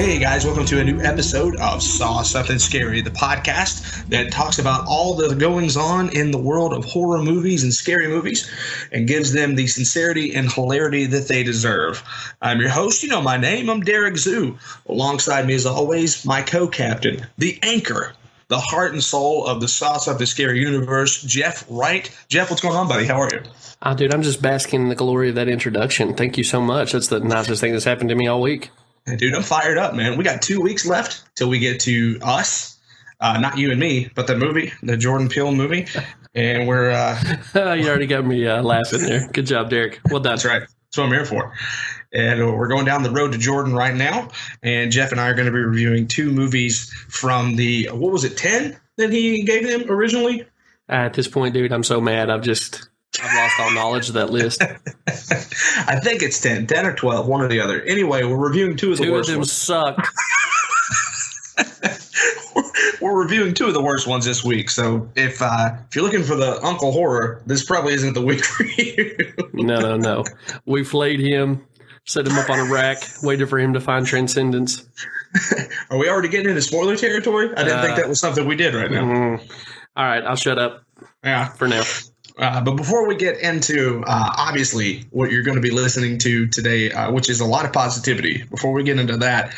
Hey guys, welcome to a new episode of Saw Something Scary, the podcast that talks about all the goings on in the world of horror movies and scary movies and gives them the sincerity and hilarity that they deserve. I'm your host, you know my name, I'm Derek Zoo. Alongside me as always, my co-captain, the anchor, the heart and soul of the Saw Something Scary universe, Jeff Wright. Jeff, what's going on, buddy? How are you? Dude, I'm just basking in the glory of that introduction. Thank you so much. That's the nicest thing that's happened to me all week. Dude, I'm fired up, man. We got 2 weeks left till we get to Us. Not you and me, but the movie, the Jordan Peele movie. And we're... You already got me laughing there. Good job, Derek. Well done. That's right. That's what I'm here for. And we're going down the road to Jordan right now. And Jeff and I are going to be reviewing 2 movies from the, what was it, 10 that he gave them originally? At this point, dude, I'm so mad. I've lost all knowledge of that list. I think it's 10 or 12, one or the other. Anyway, we're reviewing 2 of the worst ones. 2 of them suck. We're reviewing 2 of the worst ones this week. So if you're looking for the Uncle Horror, this probably isn't the week for you. No. We flayed him, set him up on a rack, waited for him to find transcendence. Are we already getting into spoiler territory? I didn't think that was something we did right now. All right, I'll shut up. Yeah, for now. But before we get into, obviously, what you're going to be listening to today, which is a lot of positivity, before we get into that,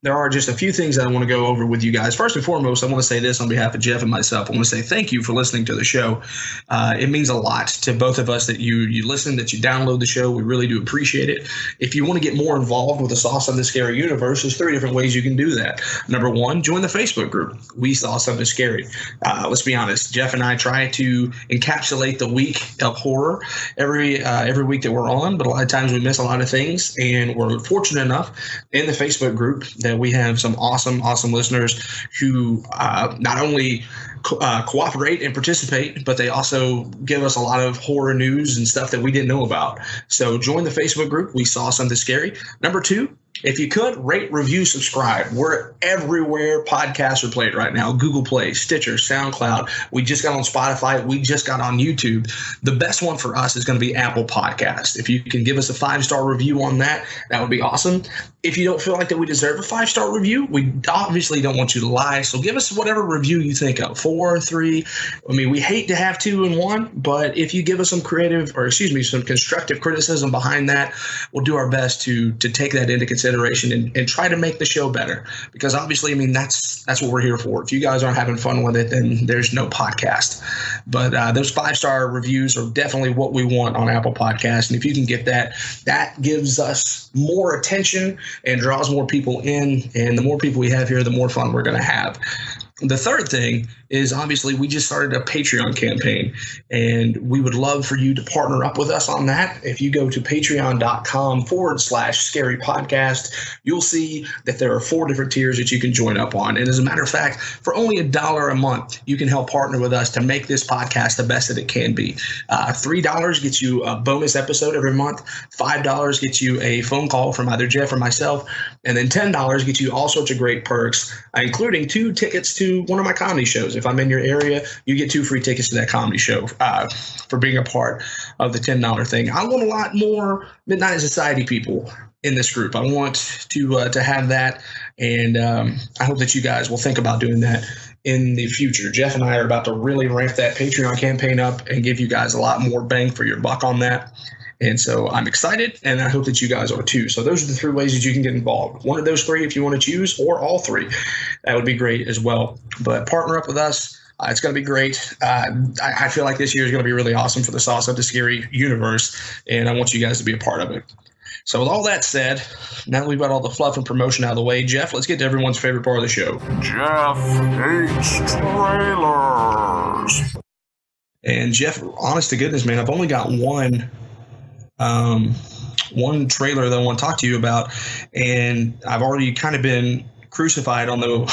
there are just a few things that I want to go over with you guys. First and foremost, I want to say this on behalf of Jeff and myself. I want to say thank you for listening to the show. It means a lot to both of us that you listen, that you download the show. We really do appreciate it. If you want to get more involved with the Saw Something Scary universe, there's 3 different ways you can do that. Number 1, join the Facebook group. We Saw Something Scary. Let's be honest. Jeff and I try to encapsulate the week of horror every week that we're on, but a lot of times we miss a lot of things, and we're fortunate enough in the Facebook group that we have some awesome listeners who not only cooperate and participate, but they also give us a lot of horror news and stuff that we didn't know about. So join the Facebook group. We Saw Something Scary. Number 2, if you could, rate, review, subscribe. We're everywhere podcasts are played right now. Google Play, Stitcher, SoundCloud. We just got on Spotify. We just got on YouTube. The best one for us is going to be Apple Podcast. If you can give us a 5-star review on that, that would be awesome. If you don't feel like that we deserve a 5-star review, we obviously don't want you to lie. So give us whatever review you think of, 4 or 3. I mean, we hate to have 2 and 1, but if you give us some some constructive criticism behind that, we'll do our best to take that into consideration and try to make the show better, because obviously, I mean, that's what we're here for. If you guys aren't having fun with it, then there's no podcast. But those 5-star reviews are definitely what we want on Apple Podcasts. And if you can get that, that gives us more attention and draws more people in. And the more people we have here, the more fun we're going to have. The third thing is, obviously, we just started a Patreon campaign, and we would love for you to partner up with us on that. If you go to patreon.com/scary podcast, you'll see that there are 4 different tiers that you can join up on. And as a matter of fact, for only $1 a month, you can help partner with us to make this podcast the best that it can be. $3 gets you a bonus episode every month. $5 gets you a phone call from either Jeff or myself. And then $10 gets you all sorts of great perks, including 2 tickets to one of my comedy shows. If I'm in your area, you get 2 free tickets to that comedy show for being a part of the $10 thing. I want a lot more Midnight Society people in this group. I want to have that, and I hope that you guys will think about doing that in the future. Jeff and I are about to really ramp that Patreon campaign up and give you guys a lot more bang for your buck on that. And so I'm excited, and I hope that you guys are too. So those are the 3 ways that you can get involved. One of those 3 if you want to choose, or all 3. That would be great as well. But partner up with us. It's going to be great. I feel like this year is going to be really awesome for the Saw Something Scary universe, and I want you guys to be a part of it. So with all that said, now that we've got all the fluff and promotion out of the way, Jeff, let's get to everyone's favorite part of the show. Jeff hates trailers. And Jeff, honest to goodness, man, I've only got one trailer that I want to talk to you about, and I've already kind of been crucified on the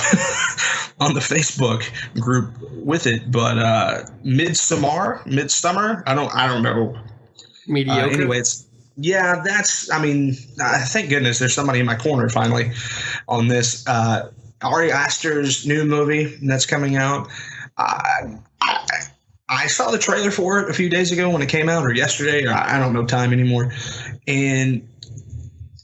on the Facebook group with it. But Midsommer, I don't remember. Mediocre. Anyway, thank goodness there's somebody in my corner finally on this. Ari Aster's new movie that's coming out. I saw the trailer for it a few days ago when it came out, or yesterday, or I don't know time anymore. And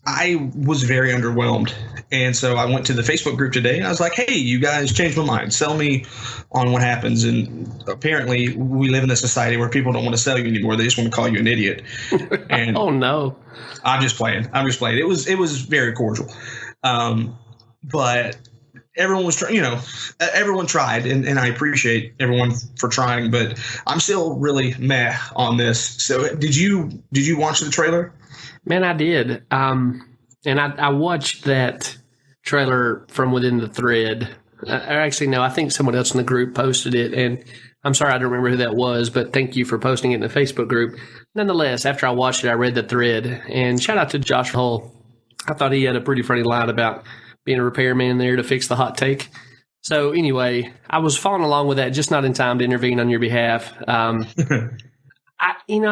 I was very underwhelmed. And so I went to the Facebook group today and I was like, hey, you guys changed my mind. Sell me on what happens. And apparently we live in a society where people don't want to sell you anymore. They just want to call you an idiot. And oh, no. I'm just playing. It was very cordial. But everyone was trying, everyone tried, and I appreciate everyone for trying, but I'm still really meh on this. So did you watch the trailer? Man, I did. And I watched that trailer from within the thread. Actually, no, I think someone else in the group posted it, and I'm sorry I don't remember who that was, but thank you for posting it in the Facebook group. Nonetheless, after I watched it, I read the thread, and shout out to Josh Hull. I thought he had a pretty funny line about being a repairman there to fix the hot take. So anyway, I was following along with that, just not in time to intervene on your behalf. I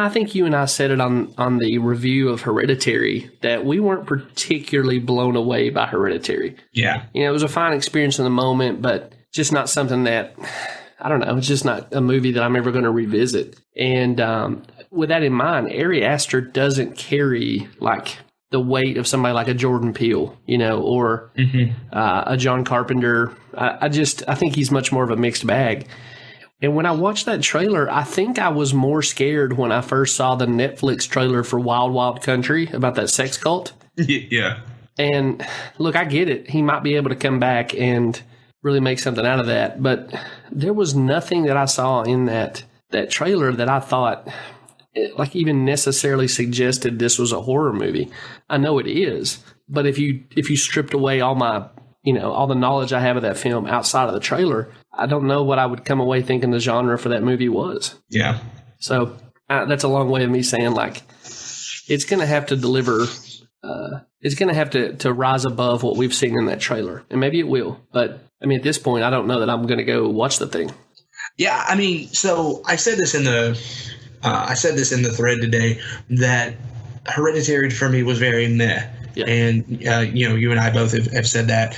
think you and I said it on the review of Hereditary that we weren't particularly blown away by Hereditary. Yeah. It was a fine experience in the moment, but just not something that, I don't know, it's just not a movie that I'm ever going to revisit. And with that in mind, Ari Aster doesn't carry like the weight of somebody like a Jordan Peele, or a John Carpenter. I think he's much more of a mixed bag. And when I watched that trailer, I think I was more scared when I first saw the Netflix trailer for Wild Wild Country about that sex cult. Yeah. And look, I get it. He might be able to come back and really make something out of that. But there was nothing that I saw in that trailer that I thought like even necessarily suggested this was a horror movie. I know it is, but if you stripped away all my, all the knowledge I have of that film outside of the trailer, I don't know what I would come away thinking the genre for that movie was. Yeah. So that's a long way of me saying like, it's going to have to deliver. It's going to have to rise above what we've seen in that trailer, and maybe it will. But I mean, at this point, I don't know that I'm going to go watch the thing. Yeah. I mean, so I said this in the thread today that Hereditary for me was very meh. Yeah. And, you and I both have said that.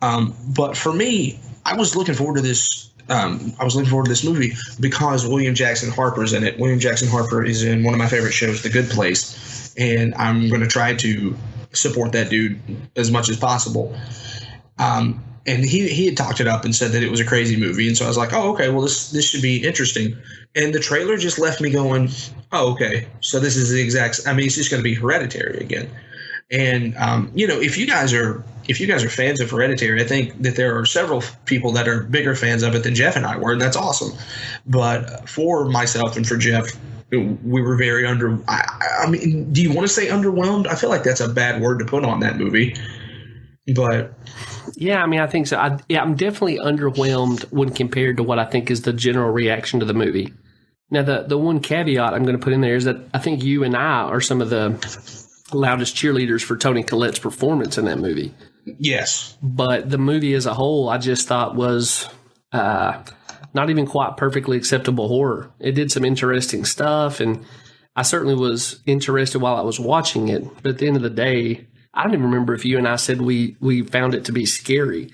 But for me, I was looking forward to this. Movie because William Jackson Harper's in it. William Jackson Harper is in one of my favorite shows, The Good Place. And I'm going to try to support that dude as much as possible. And he had talked it up and said that it was a crazy movie. And so I was like, oh, okay, well, this should be interesting. And the trailer just left me going, oh, okay, so this is the exact – I mean, it's just going to be Hereditary again. And, if you guys are fans of Hereditary, I think that there are several people that are bigger fans of it than Jeff and I were, and that's awesome. But for myself and for Jeff, we were very I mean, do you want to say underwhelmed? I feel like that's a bad word to put on that movie. But yeah, I mean, I think so. I'm definitely underwhelmed when compared to what I think is the general reaction to the movie. Now, the one caveat I'm going to put in there is that I think you and I are some of the loudest cheerleaders for Toni Collette's performance in that movie. Yes. But the movie as a whole, I just thought was not even quite perfectly acceptable horror. It did some interesting stuff, and I certainly was interested while I was watching it. But at the end of the day, I don't even remember if you and I said we found it to be scary.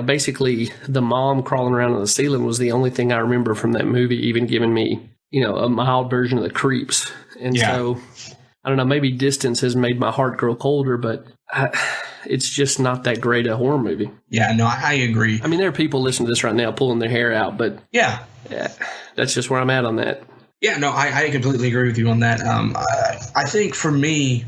Basically, the mom crawling around on the ceiling was the only thing I remember from that movie, even giving me, a mild version of the creeps. And so, I don't know, maybe distance has made my heart grow colder, but it's just not that great a horror movie. Yeah, no, I agree. I mean, there are people listening to this right now pulling their hair out, but yeah, that's just where I'm at on that. Yeah, no, I completely agree with you on that. I think for me,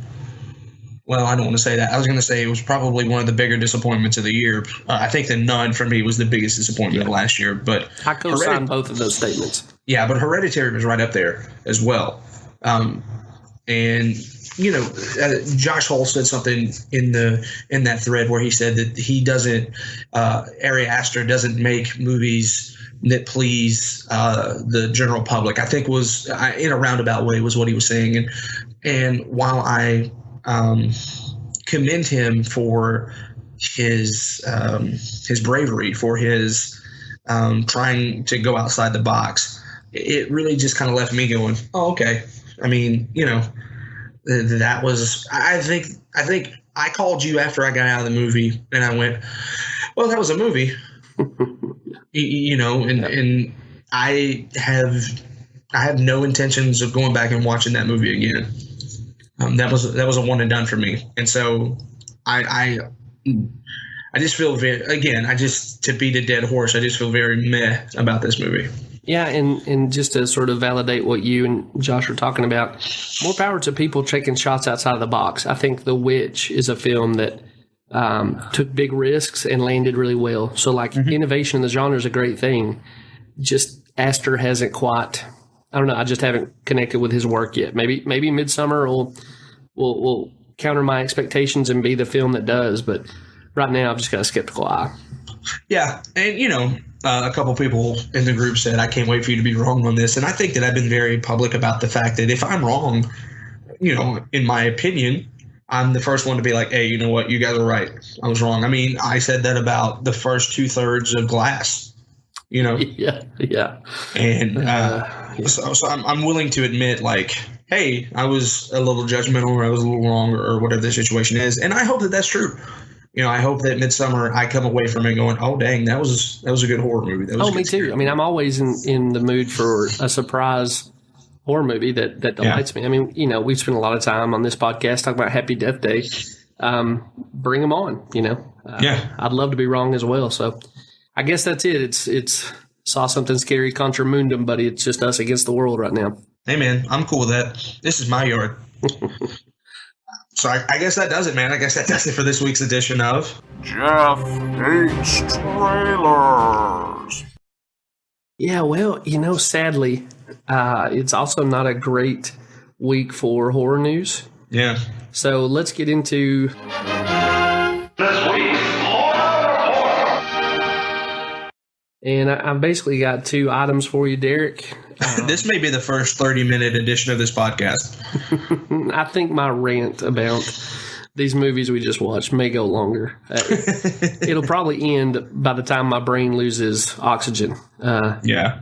well, I don't want to say that. I was going to say it was probably one of the bigger disappointments of the year. I think The Nun for me was the biggest disappointment of last year. But I co-sign both of those statements. Yeah, but Hereditary was right up there as well. And Josh Hull said something in that thread where he said that he doesn't, Ari Aster doesn't make movies that please the general public. I think was in a roundabout way was what he was saying. And while I commend him for his bravery, for his trying to go outside the box, it really just kind of left me going, oh, okay. I mean, that was, I think I called you after I got out of the movie and I went, well, that was a movie, and I have no intentions of going back and watching that movie again. That was a one and done for me. And so I just feel to beat a dead horse, I just feel very meh about this movie. Yeah, and just to sort of validate what you and Josh are talking about, more power to people taking shots outside of the box. I think The Witch is a film that took big risks and landed really well. So, like, innovation in the genre is a great thing. Just Astor hasn't quite, I don't know, I just haven't connected with his work yet. Maybe Midsommer will counter my expectations and be the film that does, but right now I've just got a skeptical eye. Yeah, and a couple people in the group said, I can't wait for you to be wrong on this. And I think that I've been very public about the fact that if I'm wrong, in my opinion, I'm the first one to be like, hey, you know what? You guys are right. I was wrong. I mean, I said that about the first 2/3 of Glass, Yeah. And so I'm willing to admit, like, hey, I was a little judgmental, or I was a little wrong, or whatever the situation is. And I hope that that's true. I hope that Midsommer, I come away from it going, oh, dang, that was a good horror movie. Me too. I mean, I'm always in the mood for a surprise horror movie that delights me. I mean, we've spent a lot of time on this podcast talking about Happy Death Day. Bring them on, I'd love to be wrong as well. So I guess that's it. It's saw something scary contra mundum, buddy. It's just us against the world right now. Hey, man, I'm cool with that. This is my yard. So I guess that does it, man. I guess that does it for this week's edition of Jeff Hates Trailers. Yeah, well, sadly, it's also not a great week for horror news. Yeah. So let's get into this week's horror. And I've basically got two items for you, Derek. This may be the first 30-minute edition of this podcast. I think my rant about these movies we just watched may go longer. It'll probably end by the time my brain loses oxygen. Yeah.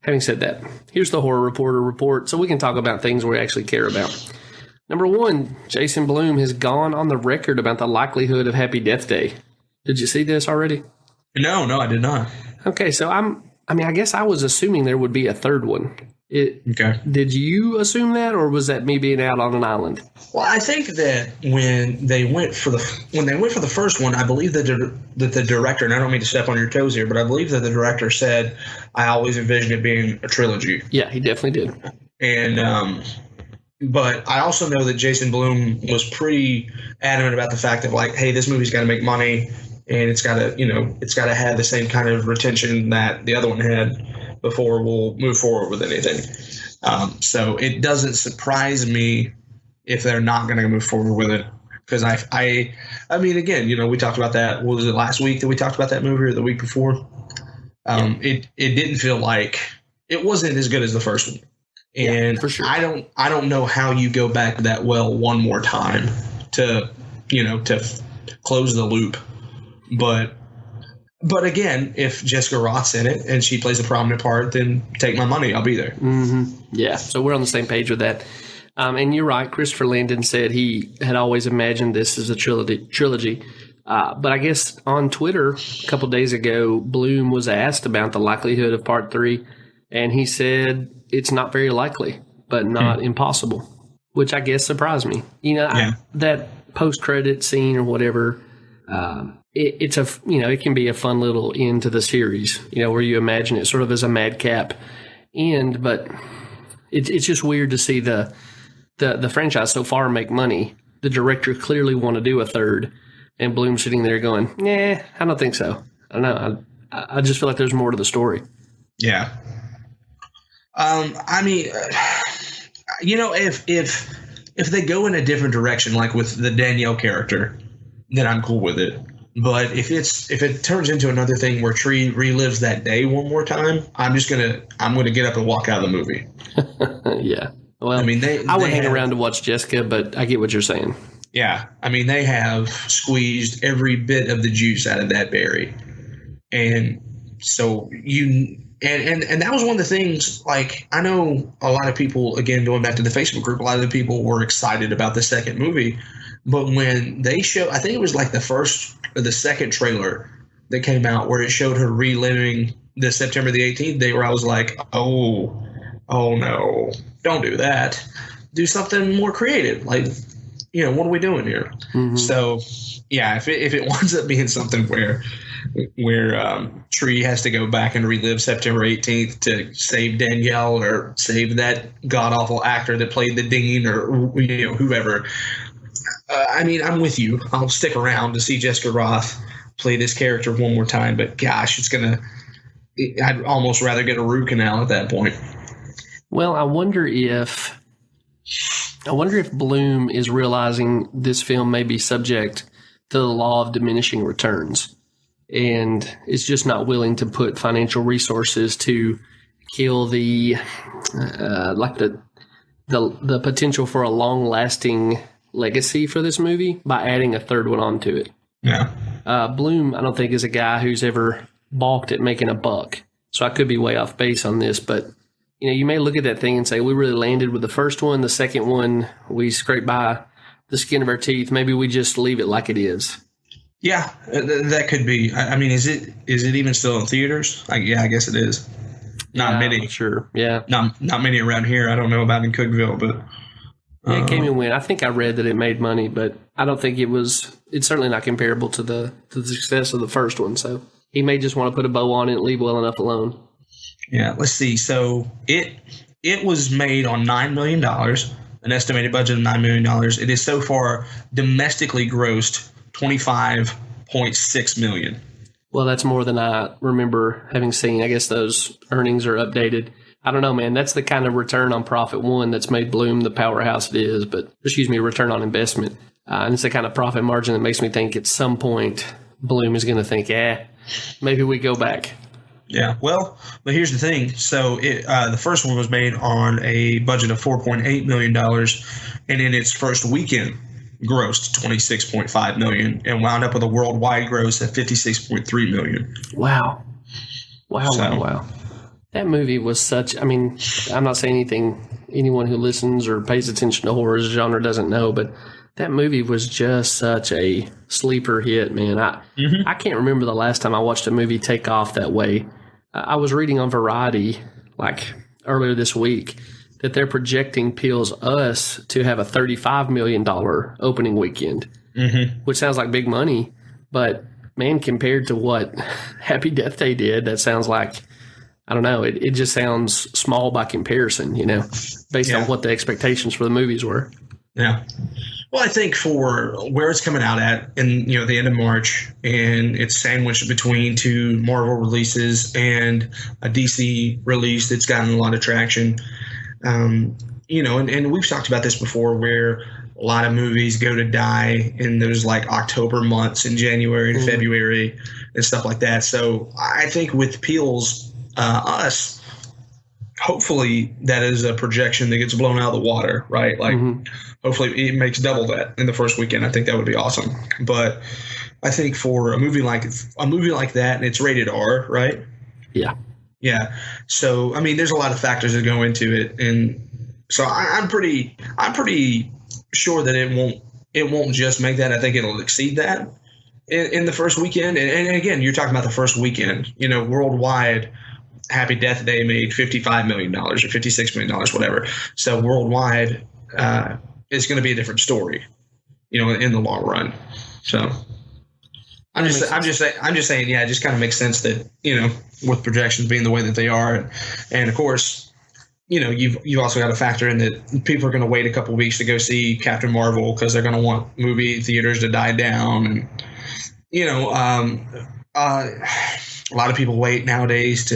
Having said that, here's the Horror Reporter report, so we can talk about things we actually care about. Number one, Jason Blum has gone on the record about the likelihood of Happy Death Day. Did you see this already? No, I did not. Okay, so I guess I was assuming there would be a third one. Okay. Did you assume that, or was that me being out on an island? Well, I think that when they went for the first one, I believe that the director, and I don't mean to step on your toes here, but I believe that the director said, I always envisioned it being a trilogy. Yeah, he definitely did. And but I also know that Jason Blum was pretty adamant about the fact that, like, hey, this movie's got to make money. And it's got to have the same kind of retention that the other one had before we'll move forward with anything. So it doesn't surprise me if they're not going to move forward with it. Because I mean, again, we talked about that. What was it, last week that we talked about that movie, or the week before? It didn't feel like it wasn't as good as the first one. And for sure. I don't know how you go back that well one more time to close the loop. But again, if Jessica Roth's in it and she plays a prominent part, then take my money. I'll be there. Mm-hmm. Yeah, so we're on the same page with that. And you're right. Christopher Landon said he had always imagined this as a trilogy. But I guess on Twitter a couple days ago, Bloom was asked about the likelihood of Part 3, and he said it's not very likely, but not impossible, which I guess surprised me. That post-credit scene or whatever. It's it can be a fun little end to the series, where you imagine it sort of as a madcap end, but it's just weird to see the franchise so far make money. The director clearly want to do a third, and Bloom sitting there going, nah, I don't think so. I don't know. I just feel like there's more to the story. Yeah. I mean, if they go in a different direction, like with the Danielle character, then I'm cool with it. But if it turns into another thing where Tree relives that day one more time, I'm gonna get up and walk out of the movie. Yeah. Well, I mean, I would hang around to watch Jessica, but I get what you're saying. Yeah. I mean, they have squeezed every bit of the juice out of that berry. And so and that was one of the things, like, I know a lot of people, again, going back to the Facebook group, a lot of the people were excited about the second movie. But when they show, I think it was like the first or the second trailer that came out where it showed her reliving the September the 18th day, where I was like, oh no, don't do that. do something more creative. Like, what are we doing here? Mm-hmm. So, yeah, if it winds up being something where Tree has to go back and relive September 18th to save Danielle or save that god awful actor that played the dean or whoever. I'm with you. I'll stick around to see Jessica Roth play this character one more time. But gosh, I'd almost rather get a root canal at that point. Well, I wonder if Bloom is realizing this film may be subject to the law of diminishing returns, and is just not willing to put financial resources to kill the potential for a long-lasting legacy for this movie by adding a third one onto it. Yeah. Bloom, I don't think, is a guy who's ever balked at making a buck. So I could be way off base on this, but you may look at that thing and say, we really landed with the first one. The second one, we scraped by the skin of our teeth. Maybe we just leave it like it is. Yeah, that could be. Is it even still in theaters? I guess it is. Not many. Sure. Yeah. Not many around here. I don't know about in Cookeville, but it came and went. I think I read that it made money, but I don't think it's certainly not comparable to the success of the first one. So he may just want to put a bow on it and leave well enough alone. Yeah, let's see. So it was made on $9 million, an estimated budget of $9 million. It is so far domestically grossed $25.6 million. Well, that's more than I remember having seen. I guess those earnings are updated. I don't know, man. That's the kind of return on profit that's made Bloom the powerhouse it is. Return on investment. And it's the kind of profit margin that makes me think at some point Bloom is going to think, maybe we go back. Yeah, well, but here's the thing. So the first one was made on a budget of $4.8 million, and in its first weekend grossed $26.5 million and wound up with a worldwide gross at $56.3 million. Wow. That movie was such, I'm not saying anyone who listens or pays attention to horror genre doesn't know, but that movie was just such a sleeper hit, man. I can't remember the last time I watched a movie take off that way. I was reading on Variety, earlier this week, that they're projecting Peele's Us to have a $35 million opening weekend, which sounds like big money. But, man, compared to what Happy Death Day did, that sounds like, I don't know, it just sounds small by comparison, based on what the expectations for the movies were. Yeah. Well, I think for where it's coming out at in the end of March, and it's sandwiched between two Marvel releases and a DC release that's gotten a lot of traction. And we've talked about this before, where a lot of movies go to die in those October months in January and February and stuff like that. So I think with Peele's Us, hopefully that is a projection that gets blown out of the water, right? Hopefully it makes double that in the first weekend. I think that would be awesome. But I think for a movie like that, and it's rated R, right? Yeah. Yeah. So there's a lot of factors that go into it, and so I'm pretty sure that it won't just make that. I think it'll exceed that in the first weekend. And again, you're talking about the first weekend. Worldwide, Happy Death Day made $55 million or $56 million, whatever. So worldwide, it's going to be a different story, in the long run. So I'm just saying, yeah, it just kind of makes sense that, with projections being the way that they are. And of course, you've also got to factor in that people are going to wait a couple of weeks to go see Captain Marvel because they're going to want movie theaters to die down. And, a lot of people wait nowadays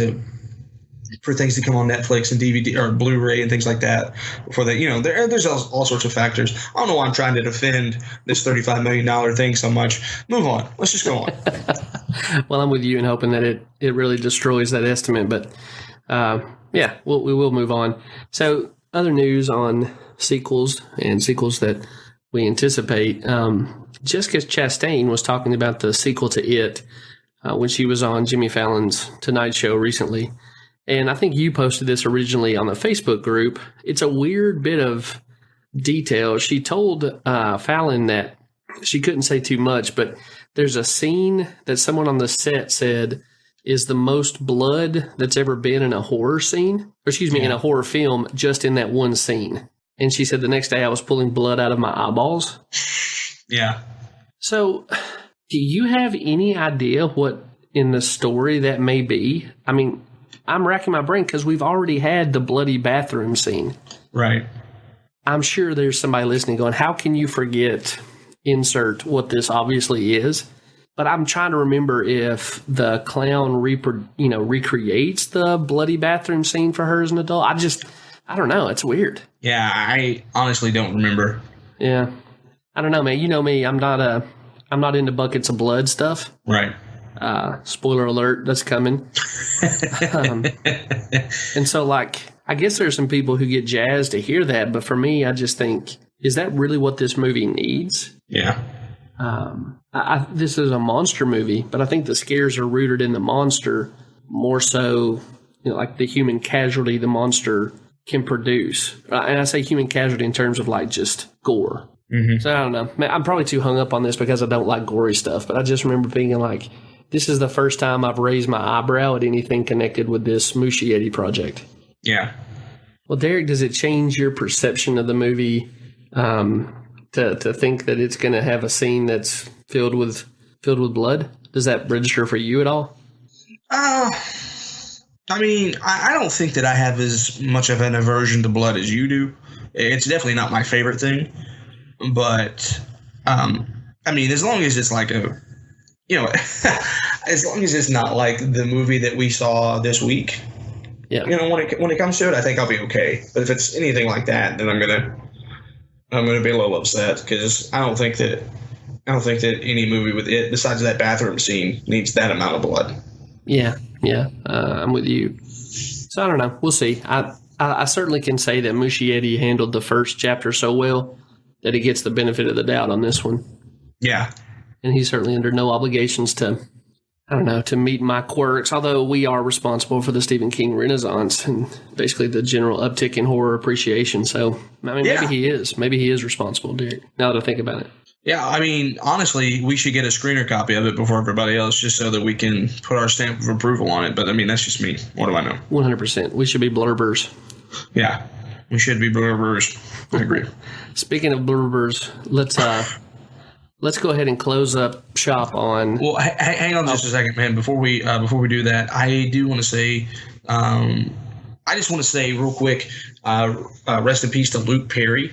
for things to come on Netflix and DVD or Blu-ray and things like that before they, there's all sorts of factors. I don't know why I'm trying to defend this $35 million thing so much. Move on. Let's just go on. Well, I'm with you in hoping that it really destroys that estimate, but we will move on. So other news on sequels and sequels that we anticipate. Jessica Chastain was talking about the sequel to It when she was on Jimmy Fallon's Tonight Show recently. And I think you posted this originally on the Facebook group. It's a weird bit of detail. She told Fallon that she couldn't say too much, but there's a scene that someone on the set said is the most blood that's ever been in a horror scene, in a horror film, just in that one scene. And she said the next day I was pulling blood out of my eyeballs. Yeah. So, do you have any idea what in the story that may be? I mean, I'm racking my brain because we've already had the bloody bathroom scene. Right. I'm sure there's somebody listening going, how can you forget insert what this obviously is? But I'm trying to remember if the clown recreates the bloody bathroom scene for her as an adult. I don't know. It's weird. Yeah, I honestly don't remember. Yeah. I don't know, man. You know me. I'm not into buckets of blood stuff. Right. Spoiler alert, that's coming. And so, like, I guess there's some people who get jazzed to hear that, but for me, I just think, is that really what this movie needs? Yeah. This is a monster movie, but I think the scares are rooted in the monster more so, like the human casualty the monster can produce. And I say human casualty in terms of like just gore. Mm-hmm. So I don't know. Man, I'm probably too hung up on this because I don't like gory stuff, but I just remember thinking like, this is the first time I've raised my eyebrow at anything connected with this Muschietti project. Yeah. Well, Derek, does it change your perception of the movie to think that it's going to have a scene that's filled with blood? Does that register for you at all? I mean, I don't think that I have as much of an aversion to blood as you do. It's definitely not my favorite thing. But, I mean, as long as it's like as long as it's not like the movie that we saw this week, yeah. When it comes to it, I think I'll be okay. But if it's anything like that, then I'm gonna be a little upset because I don't think that any movie with it, besides that bathroom scene, needs that amount of blood. Yeah, I'm with you. So I don't know. We'll see. I certainly can say that Muschietti handled the first chapter so well that he gets the benefit of the doubt on this one. Yeah. And he's certainly under no obligations to meet my quirks, although we are responsible for the Stephen King renaissance and basically the general uptick in horror appreciation. So, I mean, maybe he is. Maybe he is responsible, Derek, now that I think about it. Yeah, I mean, honestly, we should get a screener copy of it before everybody else just so that we can put our stamp of approval on it. But, I mean, that's just me. What do I know? 100%. We should be blurbers. Yeah, we should be blurbers. I agree. Speaking of blurbers, let's go ahead and close up shop on. Well, hang on just a second, man. Before we do that, I do want to say, I just want to say real quick, rest in peace to Luke Perry,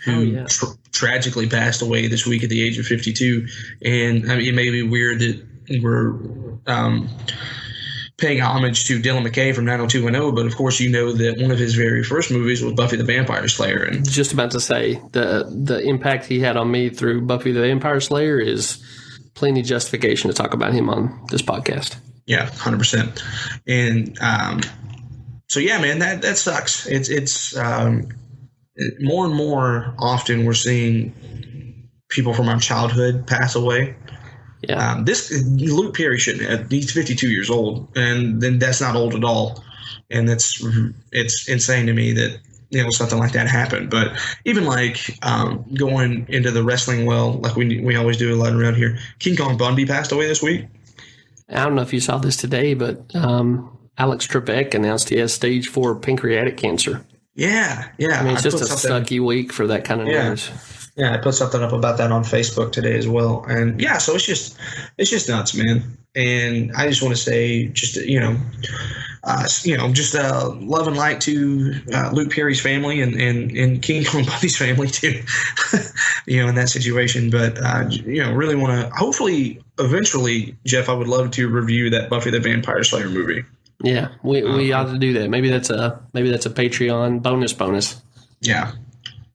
who tragically passed away this week at the age of 52. And I mean, it may be weird that we're paying homage to Dylan McKay from 90210, but of course you know that one of his very first movies was Buffy the Vampire Slayer. And just about to say, the impact he had on me through Buffy the Vampire Slayer is plenty justification to talk about him on this podcast. Yeah, 100%. And so yeah, man, that sucks. It's more and more often we're seeing people from our childhood pass away. Yeah. This Luke Perry shouldn't have. He's 52 years old, and then that's not old at all. And it's insane to me that something like that happened. But even like going into the wrestling like we always do a lot around here, King Kong Bundy passed away this week. I don't know if you saw this today, but Alex Trebek announced he has stage 4 pancreatic cancer. Yeah. I mean, it's just a sucky week for that kind of news. Yeah, I put something up about that on Facebook today as well. And yeah, so it's just nuts, man. And I just want to say just love and light to Luke Perry's family and King Kong Bundy's family too, in that situation. But, really want to hopefully eventually, Jeff, I would love to review that Buffy the Vampire Slayer movie. Yeah, we ought to do that. Maybe that's a Patreon bonus. Yeah.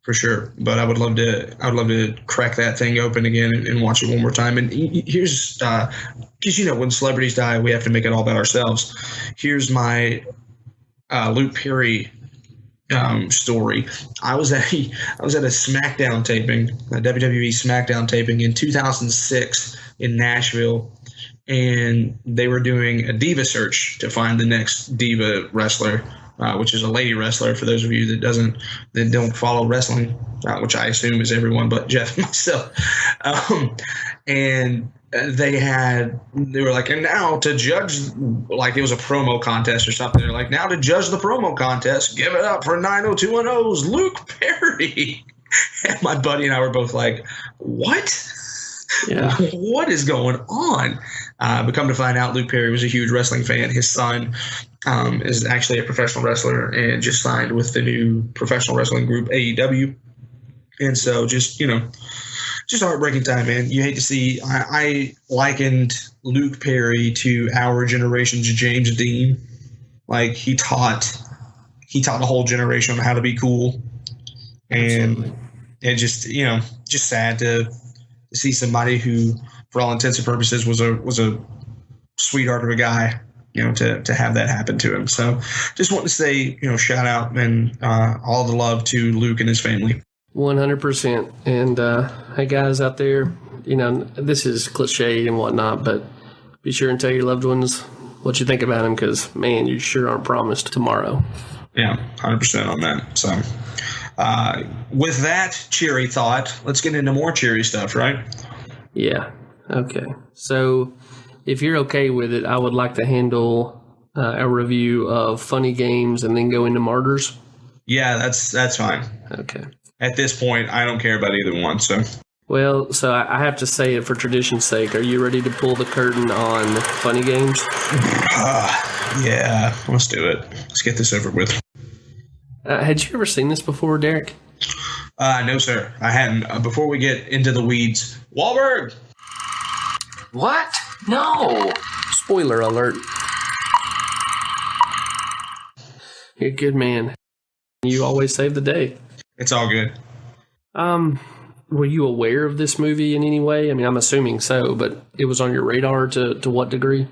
For sure, but I would love to crack that thing open again and watch it one more time. And here's because when celebrities die, we have to make it all about ourselves. Here's my Luke Perry story. I was at a SmackDown taping, a WWE SmackDown taping in 2006 in Nashville, and they were doing a diva search to find the next diva wrestler. Which is a lady wrestler for those of you that don't follow wrestling, which I assume is everyone but Jeff and myself. And they were like, and now to judge, like it was a promo contest or something. They're like, now to judge the promo contest, give it up for 90210's Luke Perry. And my buddy and I were both like, what? Yeah. What is going on? But come to find out, Luke Perry was a huge wrestling fan. His son is actually a professional wrestler and just signed with the new professional wrestling group AEW. And so just a heartbreaking time, man. You hate to see. I likened Luke Perry to our generation's James Dean. Like he taught a whole generation on how to be cool, and Absolutely. it just sad to see somebody who, for all intents and purposes, was a sweetheart of a guy, to have that happen to him. So just want to say, shout out and all the love to Luke and his family. 100%. And hey, guys out there, this is cliched and whatnot, but be sure and tell your loved ones what you think about them, because, man, you sure aren't promised tomorrow. Yeah, 100% on that. So with that cheery thought, let's get into more cheery stuff, right? Yeah. Okay. So if you're okay with it, I would like to handle a review of Funny Games and then go into Martyrs. Yeah, that's fine. Okay. At this point, I don't care about either one. So, well, so I have to say it for tradition's sake. Are you ready to pull the curtain on Funny Games? Yeah, let's do it. Let's get this over with. Had you ever seen this before, Derek? No, sir. I hadn't. Before we get into the weeds, Wahlberg! What? No. Spoiler alert. You're a good man. You always save the day. It's all good. Were you aware of this movie in any way? I mean, I'm assuming so, but it was on your radar to what degree?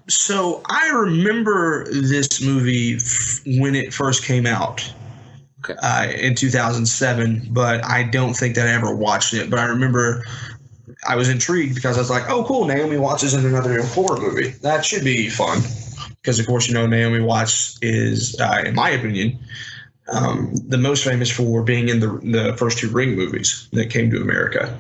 So I remember this movie when it first came out. Okay. In 2007, but I don't think that I ever watched it. But I remember I was intrigued because I was like, oh, cool, Naomi Watts is in another horror movie. That should be fun. Because, of course, Naomi Watts is, in my opinion, the most famous for being in the first two Ring movies that came to America.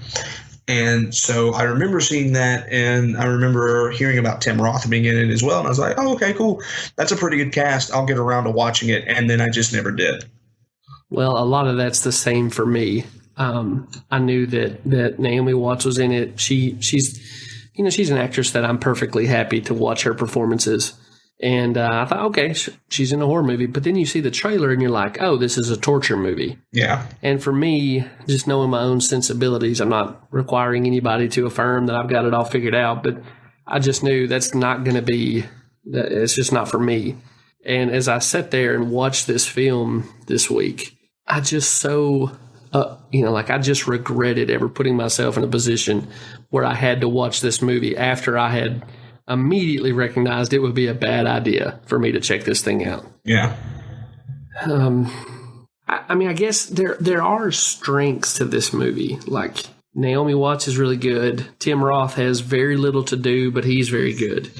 And so I remember seeing that, and I remember hearing about Tim Roth being in it as well. And I was like, oh, okay, cool. That's a pretty good cast. I'll get around to watching it. And then I just never did. Well, a lot of that's the same for me. I knew that Naomi Watts was in it. She's an actress that I'm perfectly happy to watch her performances. And I thought, okay, she's in a horror movie. But then you see the trailer and you're like, oh, this is a torture movie. Yeah. And for me, just knowing my own sensibilities, I'm not requiring anybody to affirm that I've got it all figured out. But I just knew that's not going to be, it's just not for me. And as I sat there and watched this film this week, I just I just regretted ever putting myself in a position where I had to watch this movie after I had immediately recognized it would be a bad idea for me to check this thing out. Yeah. I guess there are strengths to this movie. Like, Naomi Watts is really good. Tim Roth has very little to do, but he's very good.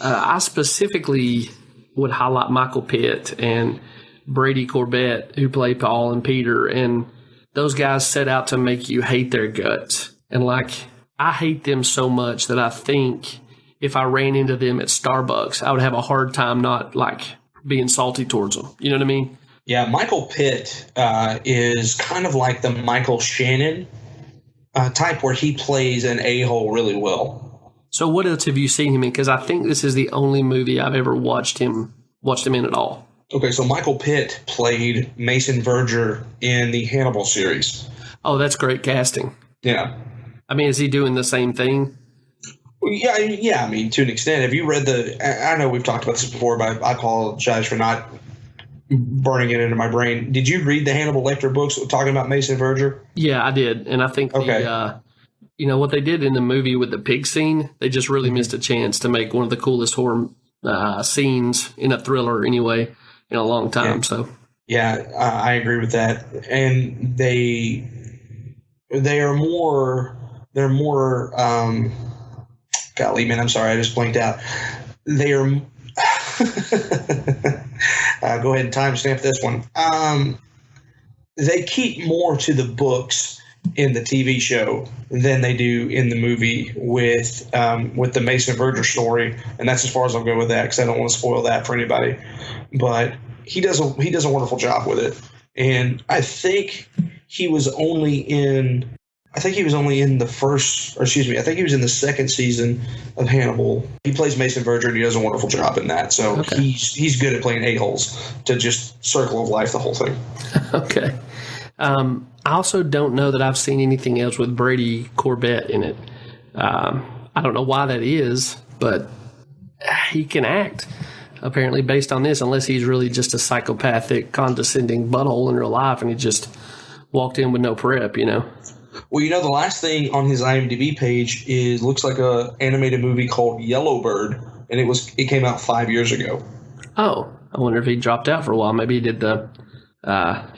I specifically would highlight Michael Pitt and Brady Corbett, who play Paul and Peter, and those guys set out to make you hate their guts. And I hate them so much that I think if I ran into them at Starbucks, I would have a hard time not being salty towards them. You know what I mean? Yeah, Michael Pitt is kind of like the Michael Shannon type, where he plays an a-hole really well. So what else have you seen him in? Because I think this is the only movie I've ever watched him in at all. Okay, so Michael Pitt played Mason Verger in the Hannibal series. Oh, that's great casting. Yeah. I mean, is he doing the same thing? Yeah. I mean, to an extent. Have you read I know we've talked about this before, but I apologize for not burning it into my brain. Did you read the Hannibal Lecter books talking about Mason Verger? Yeah, I did. And I think what they did in the movie with the pig scene, they just really missed a chance to make one of the coolest horror scenes in a thriller anyway in a long time. Yeah. I agree with that. And they're more golly, man, I'm sorry, I just blanked out. They are go ahead and timestamp this one. They keep more to the books in the TV show than they do in the movie with the Mason Verger story, and that's as far as I'll go with that because I don't want to spoil that for anybody. But he does a wonderful job with it, and I think he was only in the second season of Hannibal. He plays Mason Verger, and he does a wonderful job in that. So he's good at playing a-holes to just circle of life the whole thing. Okay. I also don't know that I've seen anything else with Brady Corbett in it. I don't know why that is, but he can act, apparently, based on this, unless he's really just a psychopathic, condescending butthole in real life, and he just walked in with no prep, you know? Well, the last thing on his IMDb page looks like a animated movie called Yellowbird, and it came out 5 years ago. Oh, I wonder if he dropped out for a while. Maybe he did the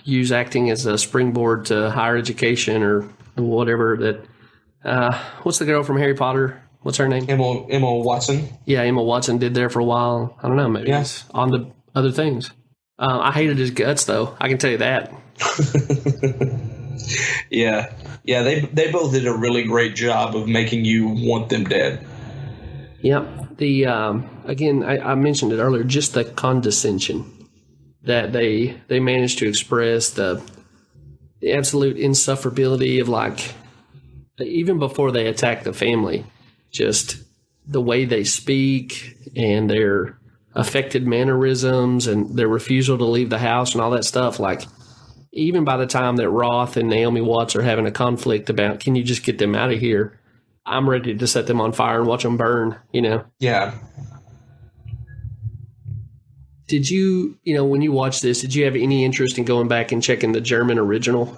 use acting as a springboard to higher education or whatever. That what's the girl from Harry Potter? What's her name? Emma Watson. Yeah, Emma Watson did there for a while. I don't know. Maybe he's on to other things. I hated his guts, though. I can tell you that. Yeah. They both did a really great job of making you want them dead. Yep. The again, I mentioned it earlier. Just the condescension that they managed to express, the absolute insufferability of, like, even before they attack the family, just the way they speak and their affected mannerisms and their refusal to leave the house and all that stuff. Like, even by the time that Roth and Naomi Watts are having a conflict about, can you just get them out of here? I'm ready to set them on fire and watch them burn, you know? Yeah. Did you, when you watched this, did you have any interest in going back and checking the German original?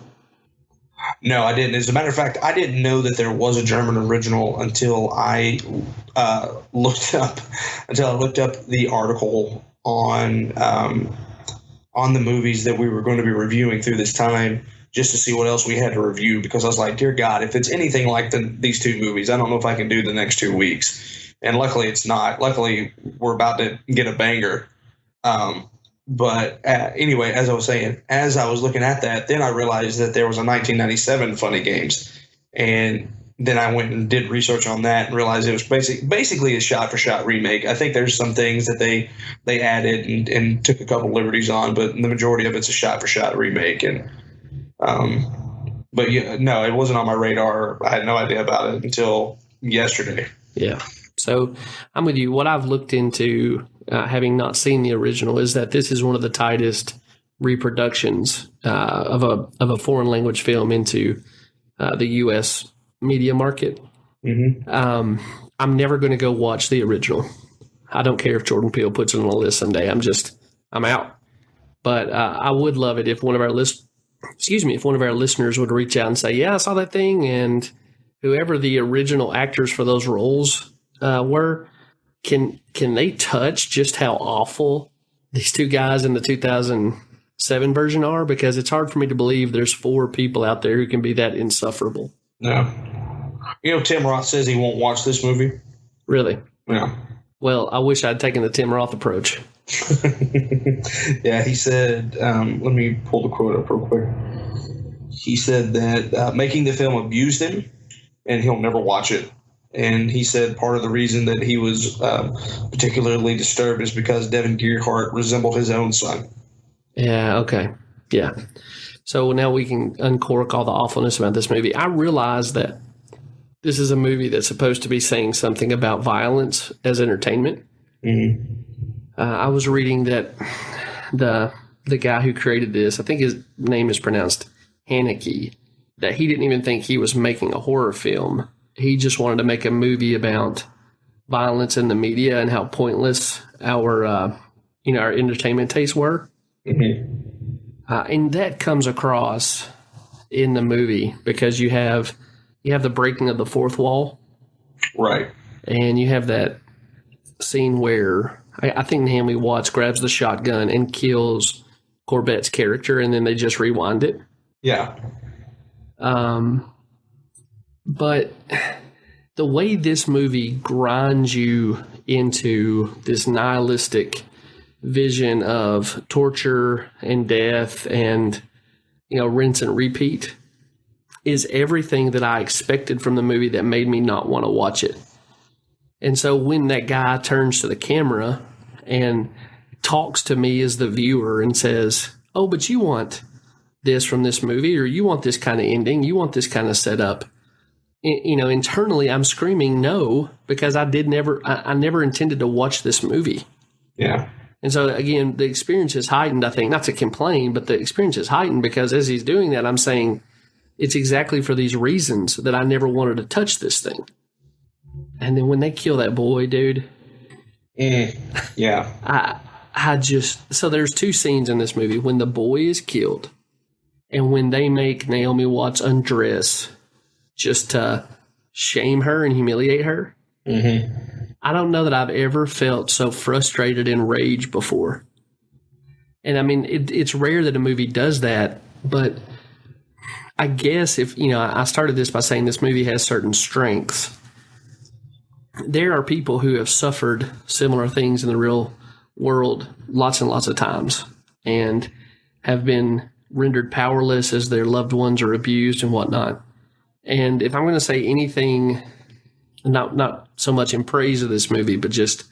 No, I didn't. As a matter of fact, I didn't know that there was a German original until I looked up the article on the movies that we were going to be reviewing through this time, just to see what else we had to review, because I was like, dear God, if it's anything like these two movies, I don't know if I can do the next 2 weeks. And luckily it's not. Luckily we're about to get a banger. But anyway, as I was saying, as I was looking at that, then I realized that there was a 1997 Funny Games. And then I went and did research on that and realized it was basically a shot-for-shot remake. I think there's some things that they added and took a couple liberties on, but the majority of it's a shot-for-shot remake. And but no, it wasn't on my radar. I had no idea about it until yesterday. Yeah. So I'm with you. What I've looked into, having not seen the original, is that this is one of the tightest reproductions of a foreign language film into the U.S. media market. Mm-hmm. I'm never going to go watch the original. I don't care if Jordan Peele puts it on a list someday. I'm out. But I would love it if one of our listeners would reach out and say, yeah, I saw that thing, and whoever the original actors for those roles were, can they touch just how awful these two guys in the 2007 version are? Because it's hard for me to believe there's 4 people out there who can be that insufferable. No. Tim Roth says he won't watch this movie. Really? Yeah. Well, I wish I'd taken the Tim Roth approach. Yeah, he said, let me pull the quote up real quick. He said that making the film abused him and he'll never watch it. And he said part of the reason that he was particularly disturbed is because Devin Gearhart resembled his own son. Yeah, okay. Yeah. So now we can uncork all the awfulness about this movie. I realize that this is a movie that's supposed to be saying something about violence as entertainment. Mm-hmm. I was reading that the guy who created this, I think his name is pronounced Haneke, that he didn't even think he was making a horror film. He just wanted to make a movie about violence in the media and how pointless our entertainment tastes were. Mm-hmm. And that comes across in the movie because you have the breaking of the fourth wall. Right. And you have that scene where I think Naomi Watts grabs the shotgun and kills Corbett's character, and then they just rewind it. Yeah. But the way this movie grinds you into this nihilistic vision of torture and death and, rinse and repeat, is everything that I expected from the movie that made me not want to watch it. And so when that guy turns to the camera and talks to me as the viewer and says, oh, but you want this from this movie, or you want this kind of ending, you want this kind of setup. You know, internally I'm screaming no, because I never intended to watch this movie. Yeah. And so again, the experience is heightened, I think, not to complain, but the experience is heightened because as he's doing that, I'm saying it's exactly for these reasons that I never wanted to touch this thing. And then when they kill that boy, dude. Yeah. I just, so there's two scenes in this movie when the boy is killed and when they make Naomi Watts undress just to shame her and humiliate her. Mm-hmm. I don't know that I've ever felt so frustrated and rage before. And I mean, it's rare that a movie does that, but I guess if, you know, I started this by saying this movie has certain strengths. There are people who have suffered similar things in the real world lots and lots of times and have been rendered powerless as their loved ones are abused and whatnot. And if I'm going to say anything, not so much in praise of this movie, but just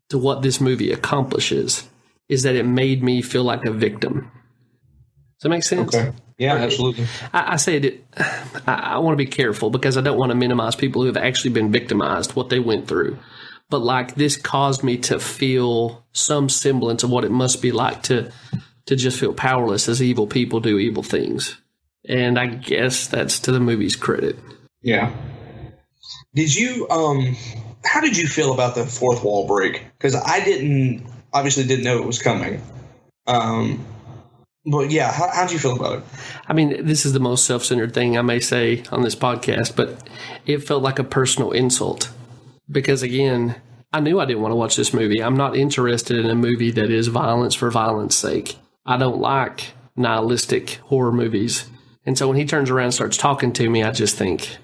to what this movie accomplishes, is that it made me feel like a victim. Does that make sense? Okay. Yeah, absolutely. I said it. I want to be careful because I don't want to minimize people who have actually been victimized, what they went through. But like this caused me to feel some semblance of what it must be like to just feel powerless as evil people do evil things. And I guess that's to the movie's credit. Yeah. Did you, how did you feel about the fourth wall break? Because I obviously didn't know it was coming. But yeah, how did you feel about it? I mean, this is the most self-centered thing I may say on this podcast, but it felt like a personal insult. Because again, I knew I didn't want to watch this movie. I'm not interested in a movie that is violence for violence sake. I don't like nihilistic horror movies. And so when he turns around and starts talking to me, I just think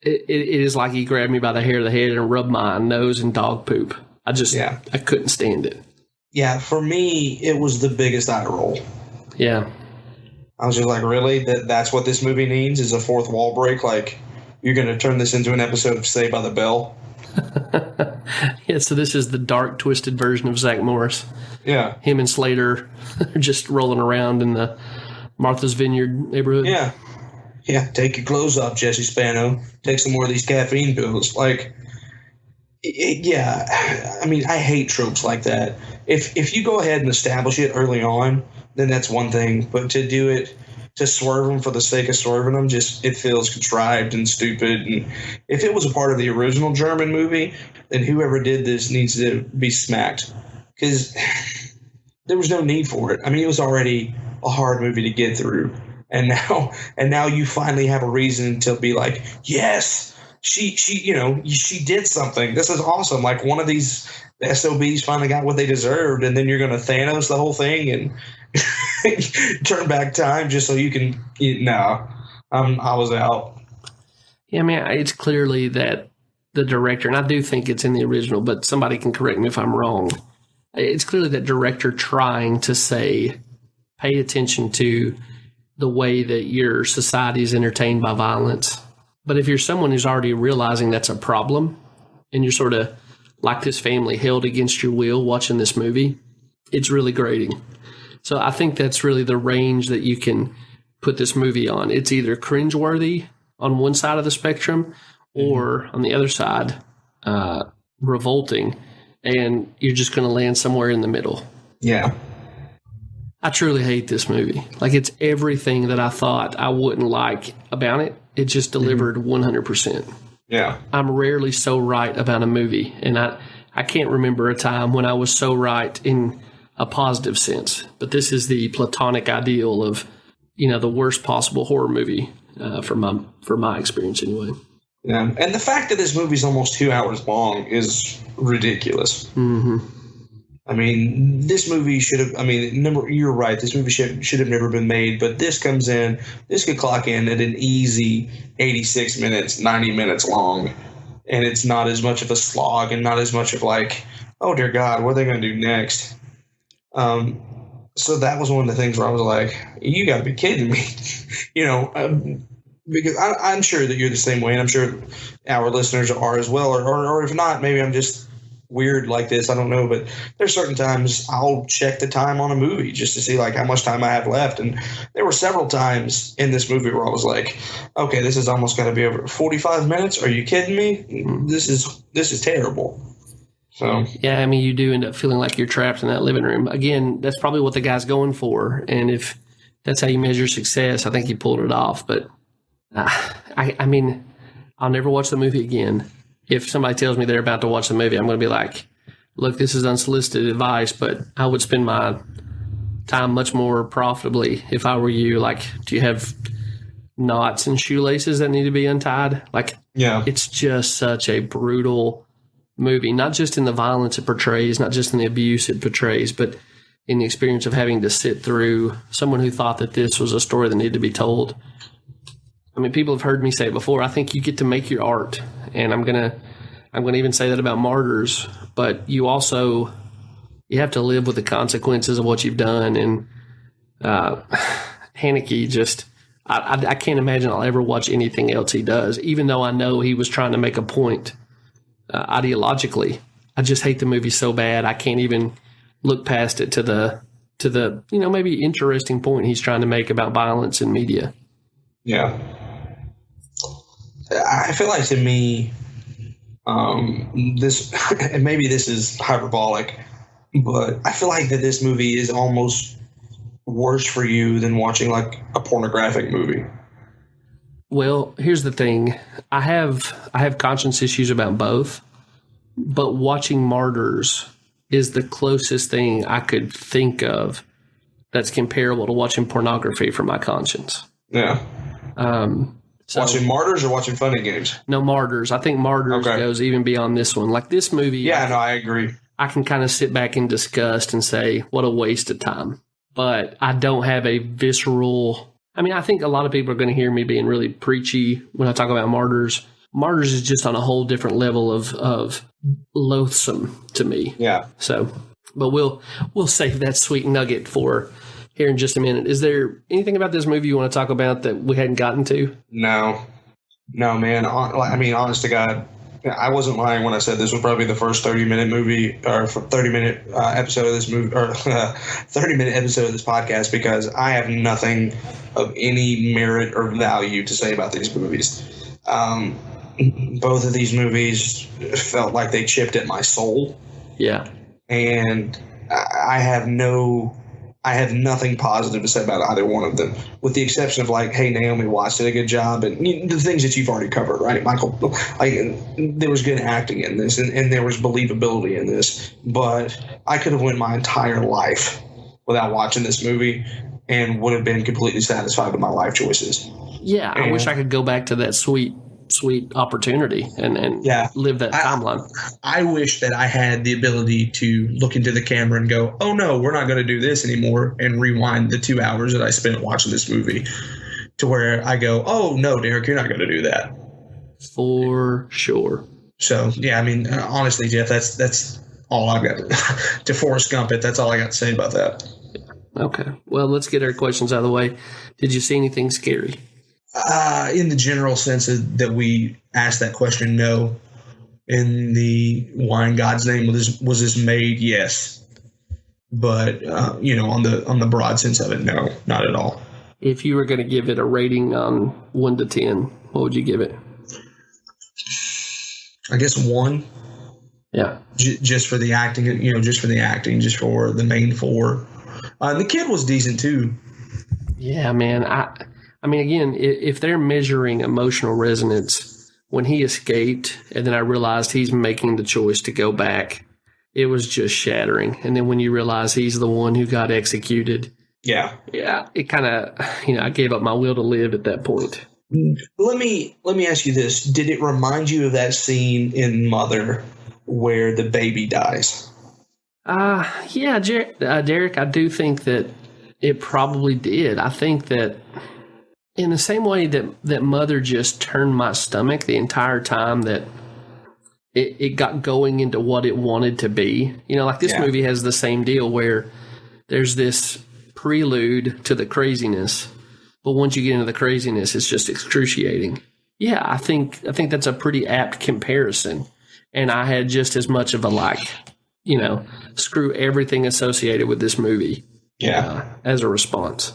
it is like he grabbed me by the hair of the head and rubbed my nose in dog poop. I couldn't stand it. Yeah, for me, it was the biggest eye roll. Yeah. I was just like, really? That's what this movie needs is a fourth wall break? Like, you're going to turn this into an episode of Saved by the Bell? Yeah, so this is the dark, twisted version of Zach Morris. Yeah. Him and Slater are just rolling around in the Martha's Vineyard neighborhood. Yeah. Yeah, take your clothes off, Jesse Spano. Take some more of these caffeine pills. Like, yeah, I mean, I hate tropes like that. If you go ahead and establish it early on, then that's one thing. But to do it, to swerve them for the sake of swerving them, it feels contrived and stupid. And if it was a part of the original German movie, then whoever did this needs to be smacked. Because there was no need for it. I mean, it was already a hard movie to get through. And now you finally have a reason to be like, yes, she did something. This is awesome. Like one of these SOBs finally got what they deserved, and then you're going to Thanos the whole thing and turn back time just so you can. I was out. Yeah, I mean, it's clearly that the director, and I do think it's in the original, but somebody can correct me if I'm wrong. It's clearly that director trying to say, pay attention to the way that your society is entertained by violence. But if you're someone who's already realizing that's a problem and you're sort of like this family held against your will watching this movie, it's really grating. So I think that's really the range that you can put this movie on. It's either cringeworthy on one side of the spectrum or on the other side, revolting, and you're just going to land somewhere in the middle. Yeah. I truly hate this movie. Like, it's everything that I thought I wouldn't like about it. It just delivered 100%. Yeah. I'm rarely so right about a movie, and I can't remember a time when I was so right in a positive sense. But this is the platonic ideal of, the worst possible horror movie for my experience anyway. Yeah, and the fact that this movie's almost 2 hours long is ridiculous. Mm-hmm. I mean, this movie should have. I mean, you're right. This movie should have never been made. But this comes in. This could clock in at an easy 86 minutes, 90 minutes long, and it's not as much of a slog and not as much of like, oh dear God, what are they going to do next? So that was one of the things where I was like, you got to be kidding me. because I'm sure that you're the same way, and I'm sure our listeners are as well, or if not, maybe I'm just weird like this. I don't know, but there's certain times I'll check the time on a movie just to see like how much time I have left. And there were several times in this movie where I was like, okay, this is almost going to be over 45 minutes. Are you kidding me? This is terrible. So yeah, I mean, you do end up feeling like you're trapped in that living room. Again, that's probably what the guy's going for. And if that's how you measure success, I think he pulled it off. But I mean, I'll never watch the movie again. If somebody tells me they're about to watch the movie, I'm going to be like, look, this is unsolicited advice, but I would spend my time much more profitably if I were you. Like, do you have knots and shoelaces that need to be untied? Like, yeah, it's just such a brutal movie, not just in the violence it portrays, not just in the abuse it portrays, but in the experience of having to sit through someone who thought that this was a story that needed to be told. I mean, people have heard me say it before. I think you get to make your art, and I'm gonna even say that about Martyrs. But you have to live with the consequences of what you've done. And Haneke just, I can't imagine I'll ever watch anything else he does, even though I know he was trying to make a point ideologically. I just hate the movie so bad I can't even look past it to the maybe interesting point he's trying to make about violence in media. Yeah. I feel like, to me, this, and maybe this is hyperbolic, but I feel like that this movie is almost worse for you than watching like a pornographic movie. Well, here's the thing. I have conscience issues about both, but watching Martyrs is the closest thing I could think of that's comparable to watching pornography for my conscience. Yeah. So, watching Martyrs or watching Fun and Games? No, Martyrs. I think Martyrs goes even beyond this one. Like this movie. Yeah, no, I agree. I can kind of sit back in disgust and say, what a waste of time. But I don't have a visceral. I mean, I think a lot of people are going to hear me being really preachy when I talk about Martyrs. Martyrs is just on a whole different level of loathsome to me. Yeah. So, but we'll save that sweet nugget for here in just a minute. Is there anything about this movie you want to talk about that we hadn't gotten to? No, man. I mean, honest to God, I wasn't lying when I said this was probably the first 30-minute movie or 30-minute episode of this movie or 30-minute episode of this podcast, because I have nothing of any merit or value to say about these movies. Both of these movies felt like they chipped at my soul. Yeah. And I have nothing positive to say about either one of them, with the exception of like, hey, Naomi Watts did a good job, and the things that you've already covered, right? Michael, like, there was good acting in this, and there was believability in this, but I could have went my entire life without watching this movie and would have been completely satisfied with my life choices. Yeah, I wish I could go back to that sweet opportunity and live that timeline. I wish that I had the ability to look into the camera and go, oh no, we're not going to do this anymore, and rewind the 2 hours that I spent watching this movie to where I go, oh no, Derek, you're not going to do that. For sure. So yeah, I mean, honestly, Jeff, that's all I've got to Forrest Gump it. That's all I got to say about that. Okay. Well, let's get our questions out of the way. Did you see anything scary? In the general sense that we asked that question, no. In the why in God's name was this made? Yes. But on the broad sense of it, no, not at all. If you were going to give it a rating on 1 to 10, what would you give it? I guess 1. Yeah. Just for the acting, just for the main 4. The kid was decent too. Yeah, man. I mean, again, if they're measuring emotional resonance, when he escaped and then I realized he's making the choice to go back, it was just shattering. And then when you realize he's the one who got executed. Yeah, it kind of, I gave up my will to live at that point. Let me ask you this. Did it remind you of that scene in Mother where the baby dies? Yeah, Derek, I do think that it probably did. I think that in the same way that Mother just turned my stomach the entire time that it got going into what it wanted to be. Like this movie has the same deal where there's this prelude to the craziness but once you get into the craziness, it's just excruciating. Yeah, I think that's a pretty apt comparison. And I had just as much of a screw everything associated with this movie. Yeah. As a response.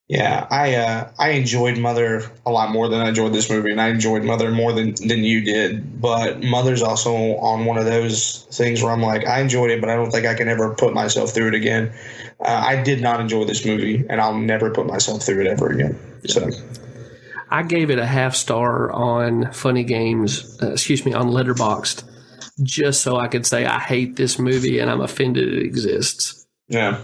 Yeah, I enjoyed Mother a lot more than I enjoyed this movie, and I enjoyed Mother more than you did. But Mother's also on one of those things where I'm like, I enjoyed it, but I don't think I can ever put myself through it again. I did not enjoy this movie, and I'll never put myself through it ever again. So, I gave it a 0.5 star on Funny Games, on Letterboxd, just so I could say I hate this movie and I'm offended it exists. Yeah.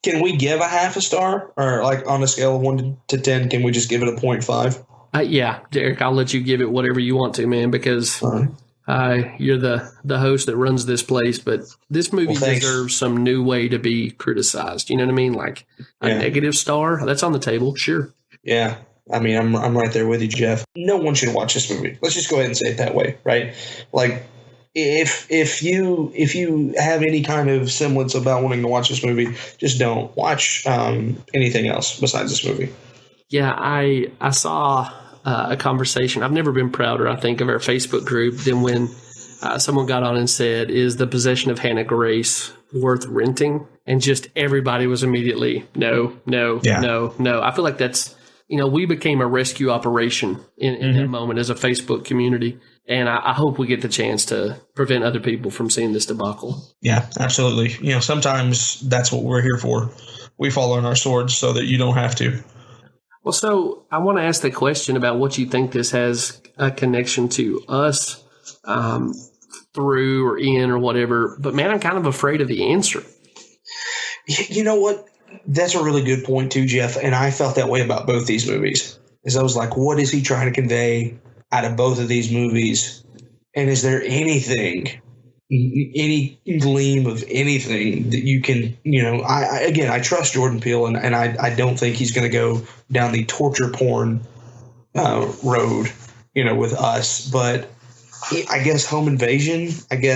Can we give a 0.5 star, or like on a scale of 1 to 10? Can we just give it a 0.5? Yeah, Derek, I'll let you give it whatever you want to, man, because you're the host that runs this place. But this movie deserves some new way to be criticized. You know what I mean? Like a negative star, that's on the table. Sure. Yeah. I mean, I'm right there with you, Jeff. No one should watch this movie. Let's just go ahead and say it that way, right? Like, if you have any kind of semblance about wanting to watch this movie, just don't watch anything else besides this movie. Yeah, I saw a conversation. I've never been prouder, I think, of our Facebook group than when someone got on and said, "Is The Possession of Hannah Grace worth renting?" And just everybody was immediately, no. I feel like that's, we became a rescue operation in that moment as a Facebook community. And I hope we get the chance to prevent other people from seeing this debacle. Yeah, absolutely. Sometimes that's what we're here for. We fall on our swords so that you don't have to. Well, so I want to ask the question about what you think this has a connection to us through or in or whatever. But, man, I'm kind of afraid of the answer. You know what? That's a really good point, too, Jeff. And I felt that way about both these movies. Is I was like, what is he trying to convey out of both of these movies? And is there anything, any gleam of anything that you can, I trust Jordan Peele, and I don't think he's going to go down the torture porn road, with Us. But I guess Home Invasion, I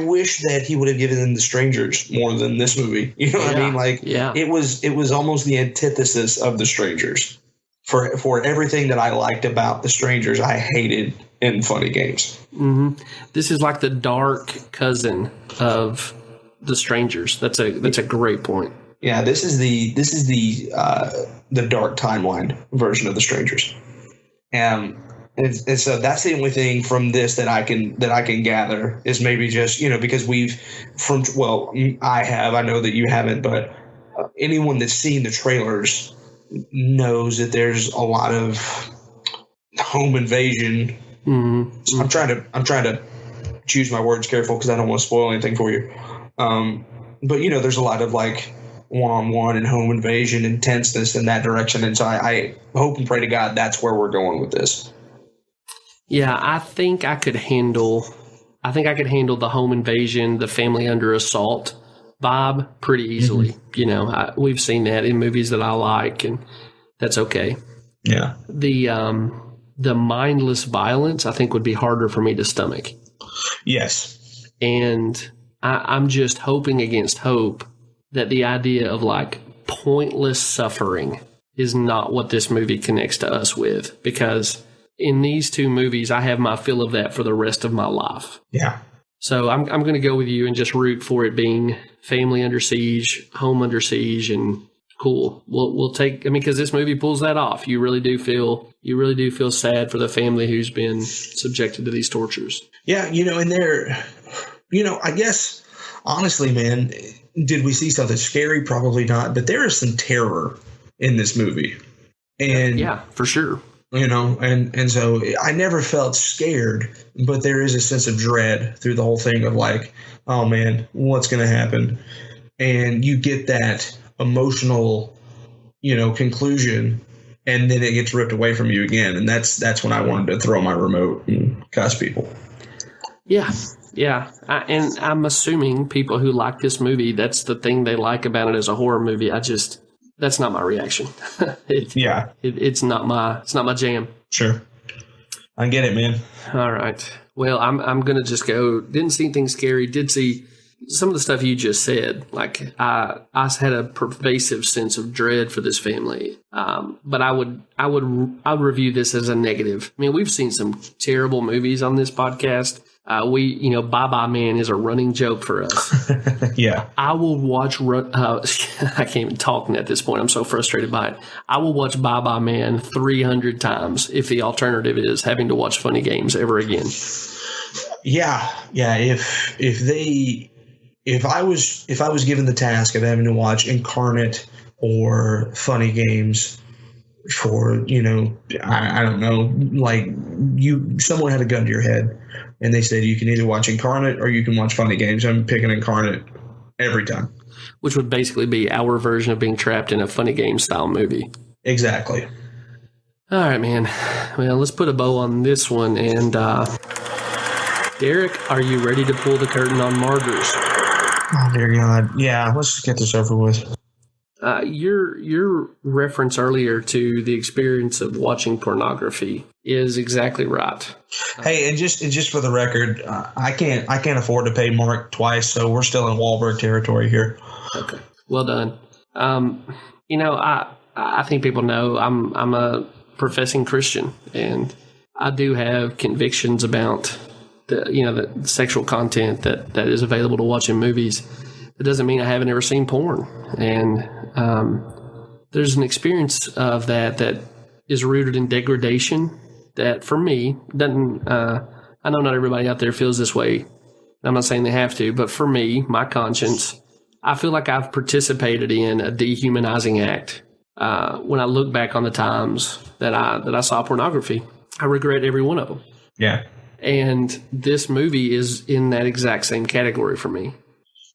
wish that he would have given them The Strangers more than this movie. You know what I mean? Like, it was almost the antithesis of The Strangers. For everything that I liked about The Strangers, I hated in Funny Games. Mm-hmm. This is like the dark cousin of The Strangers. That's a great point. Yeah, this is the dark timeline version of The Strangers, and so that's the only thing from this that I can gather is maybe just because I know that you haven't, but anyone that's seen the trailers knows that there's a lot of home invasion. Mm-hmm. I'm trying to choose my words careful because I don't want to spoil anything for you. But there's a lot of like one-on-one and home invasion and tenseness in that direction, and so I hope and pray to God that's where we're going with this. Yeah, I think I could handle the home invasion, the family under assault vibe pretty easily. Mm-hmm. We've seen that in movies that I like, and that's okay. Yeah. The mindless violence, I think, would be harder for me to stomach. Yes. And I'm just hoping against hope that the idea of like pointless suffering is not what this movie connects to us with, because in these two movies, I have my fill of that for the rest of my life. Yeah. So I'm going to go with you and just root for it being family under siege, home under siege, and cool. We'll take. because this movie pulls that off. You really do feel sad for the family who's been subjected to these tortures. Yeah, and they're, I guess honestly, man, did we see something scary? Probably not. But there is some terror in this movie, and yeah, for sure. And so I never felt scared, but there is a sense of dread through the whole thing of like, oh man, what's going to happen? And you get that emotional, conclusion, and then it gets ripped away from you again. And that's when I wanted to throw my remote and cuss people. Yeah. Yeah. And I'm assuming people who like this movie, that's the thing they like about it as a horror movie. That's not my reaction. It's not my jam. Sure. I get it, man. All right. Well, I'm going to just go, didn't see anything scary. Did see some of the stuff you just said, like I had a pervasive sense of dread for this family. But I would review this as a negative. I mean, we've seen some terrible movies on this podcast. Bye Bye Man is a running joke for us. Yeah. I will watch, I can't even talk at this point. I'm so frustrated by it. I will watch Bye Bye Man 300 times if the alternative is having to watch Funny Games ever again. Yeah. If I was given the task of having to watch Incarnate or Funny Games for, I don't know, like someone had a gun to your head and they said you can either watch Incarnate or you can watch Funny Games, I'm picking Incarnate every time. Which would basically be our version of being trapped in a Funny Games style movie. Exactly. All right, man. Well, let's put a bow on this one. And Derek, are you ready to pull the curtain on Martyrs? Oh, dear God. Yeah, let's just get this over with. Your reference earlier to the experience of watching pornography is exactly right. Hey, and just for the record, I can't afford to pay Mark twice, so we're still in Wahlberg territory here. Okay, well done. I think people know I'm a professing Christian, and I do have convictions about the sexual content that is available to watch in movies. It doesn't mean I haven't ever seen porn, and there's an experience of that is rooted in degradation that for me doesn't. I know not everybody out there feels this way. I'm not saying they have to, but for me, my conscience, I feel like I've participated in a dehumanizing act. When I look back on the times that I saw pornography, I regret every one of them. Yeah. And this movie is in that exact same category for me.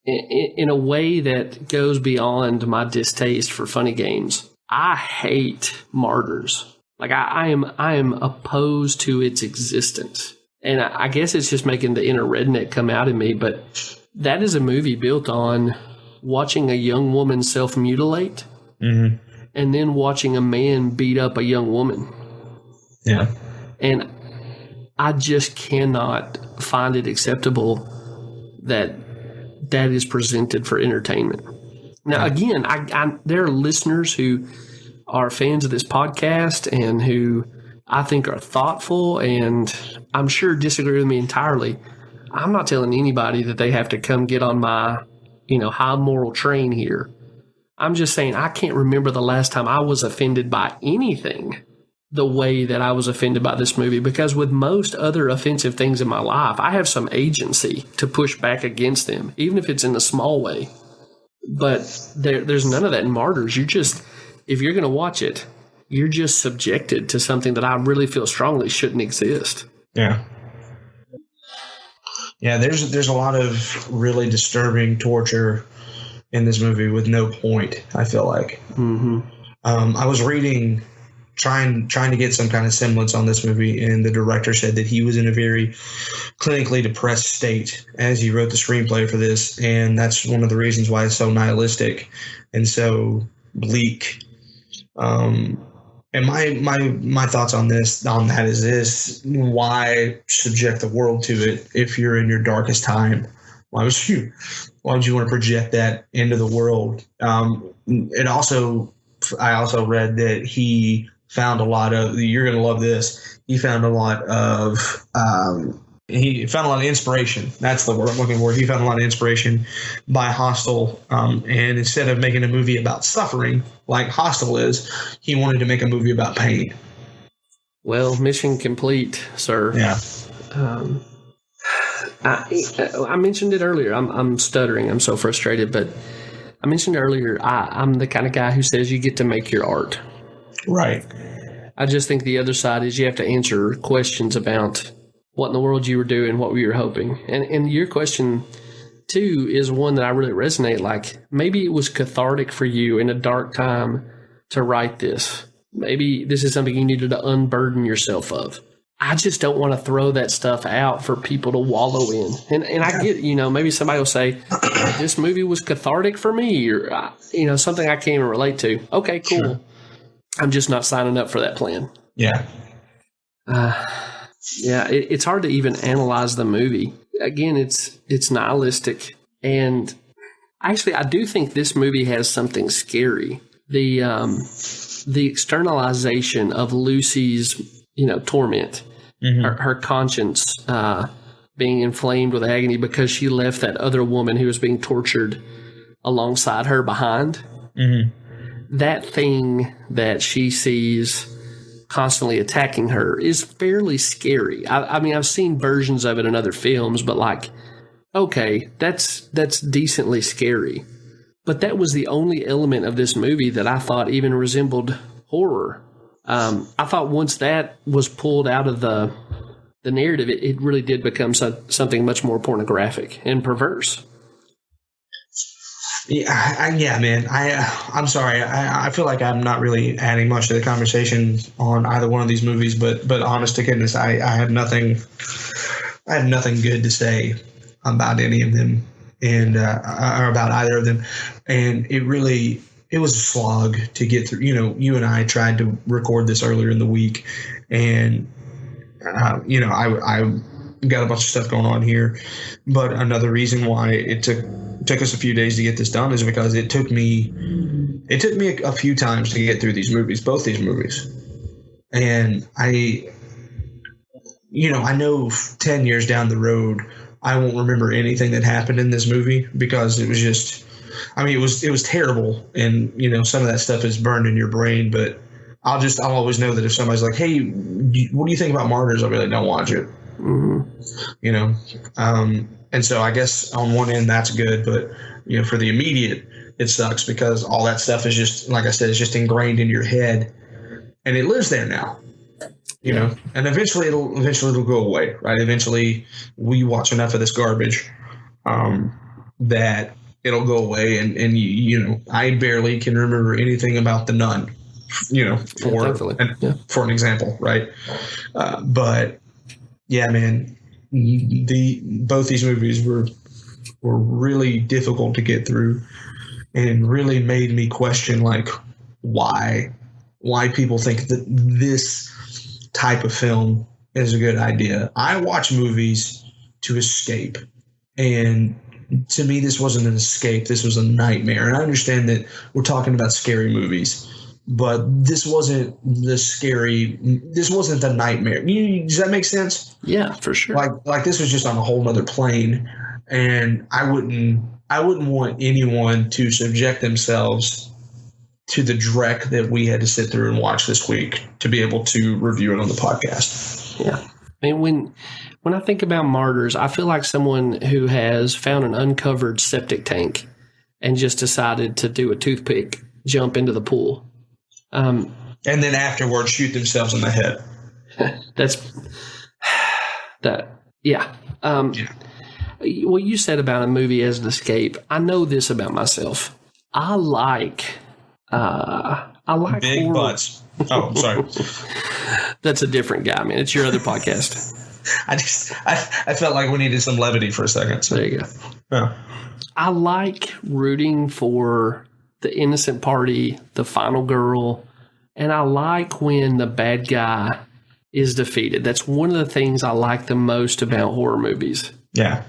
In a way that goes beyond my distaste for Funny Games. I hate Martyrs. Like I am opposed to its existence. And I guess it's just making the inner redneck come out in me, but that is a movie built on watching a young woman self-mutilate and then watching a man beat up a young woman. Yeah. And I just cannot find it acceptable that is presented for entertainment. Now, again, there are listeners who are fans of this podcast and who I think are thoughtful and I'm sure disagree with me entirely. I'm not telling anybody that they have to come get on my, high moral train here. I'm just saying I can't remember the last time I was offended by anything the way that I was offended by this movie, because with most other offensive things in my life, I have some agency to push back against them, even if it's in a small way. But there's none of that in Martyrs. If you're going to watch it, you're just subjected to something that I really feel strongly shouldn't exist. Yeah. Yeah, there's a lot of really disturbing torture in this movie with no point, I feel like. Mm-hmm. I was reading, trying to get some kind of semblance on this movie, and the director said that he was in a very clinically depressed state as he wrote the screenplay for this, and that's one of the reasons why it's so nihilistic and so bleak. And my thoughts on that is this: why subject the world to it if you're in your darkest time? Why would you want to project that into the world? I also read that he found a lot of, you're going to love this, he found a lot of inspiration. That's the word I'm looking for. He found a lot of inspiration by Hostel. And instead of making a movie about suffering like Hostel is, he wanted to make a movie about pain. Well, mission complete, sir. Yeah. I mentioned it earlier. I'm stuttering. I'm so frustrated, but I mentioned earlier, I'm the kind of guy who says you get to make your art. Right. I just think the other side is you have to answer questions about what in the world you were doing, what you were hoping. And your question, too, is one that I really resonate. Like, maybe it was cathartic for you in a dark time to write this. Maybe this is something you needed to unburden yourself of. I just don't want to throw that stuff out for people to wallow in. And I get, maybe somebody will say, this movie was cathartic for me, or, something I can't even relate to. Okay, cool. Sure. I'm just not signing up for that plan. Yeah. It's hard to even analyze the movie. Again, it's nihilistic. And actually, I do think this movie has something scary. The externalization of Lucy's, torment, her conscience being inflamed with agony because she left that other woman who was being tortured alongside her behind. That thing that she sees constantly attacking her is fairly scary. I mean, I've seen versions of it in other films, but okay, that's decently scary. But that was the only element of this movie that I thought even resembled horror. I thought once that was pulled out of the narrative, it really did become something much more pornographic and perverse. Yeah, man. I'm sorry. I feel like I'm not really adding much to the conversation on either one of these movies, but honest to goodness, I have nothing. I have nothing good to say about any of them, and or about either of them. And it was a slog to get through. You and I tried to record this earlier in the week, and I got a bunch of stuff going on here. But another reason why it took us a few days to get this done is because it took me a few times to get through these movies, both these movies. And I know 10 years down the road, I won't remember anything that happened in this movie because it was just, it was terrible. And, some of that stuff is burned in your brain, but I'll always know that if somebody's like, hey, what do you think about Martyrs? I'll be like, don't watch it. And so I guess on one end that's good, but for the immediate it sucks because all that stuff is just, like I said, it's just ingrained in your head and it lives there now. And eventually it'll go away, right? Eventually we watch enough of this garbage that it'll go away, and I barely can remember anything about the nun, for an example, right? But yeah, man, both these movies were really difficult to get through, and really made me question why people think that this type of film is a good idea. I watch movies to escape, and to me this wasn't an escape, this was a nightmare. And I understand that we're talking about scary movies, but this wasn't the nightmare. Does that make sense? Yeah, for sure. Like this was just on a whole nother plane, and I wouldn't want anyone to subject themselves to the dreck that we had to sit through and watch this week to be able to review it on the podcast. Yeah. I mean, when I think about Martyrs, I feel like someone who has found an uncovered septic tank and just decided to do a toothpick jump into the pool. And then afterwards shoot themselves in the head. Yeah. What you said about a movie as an escape, I know this about myself. I like big horror. butts. Oh, sorry. That's a different guy, man. It's your other podcast. I felt like we needed some levity for a second. So. There you go. Yeah. I like rooting for the innocent party, the final girl, and I like when the bad guy is defeated. That's one of the things I like the most about horror movies. Yeah.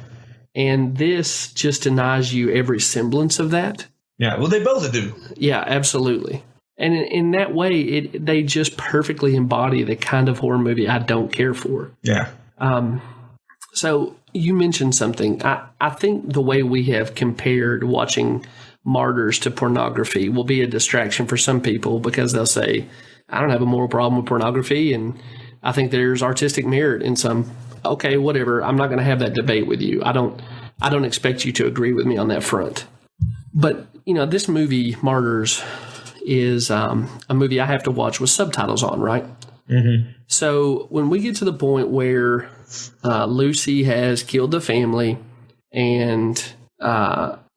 And this just denies you every semblance of that. Yeah, well, they both do. Yeah, absolutely. And in that way, they just perfectly embody the kind of horror movie I don't care for. Yeah. So you mentioned something. I think the way we have compared watching Martyrs to pornography will be a distraction for some people because they'll say, I don't have a moral problem with pornography, and I think there's artistic merit in some. Okay, whatever. I'm not going to have that debate with you. I don't expect you to agree with me on that front. But, this movie, Martyrs, is a movie I have to watch with subtitles on, right? Mm-hmm. So when we get to the point where Lucy has killed the family and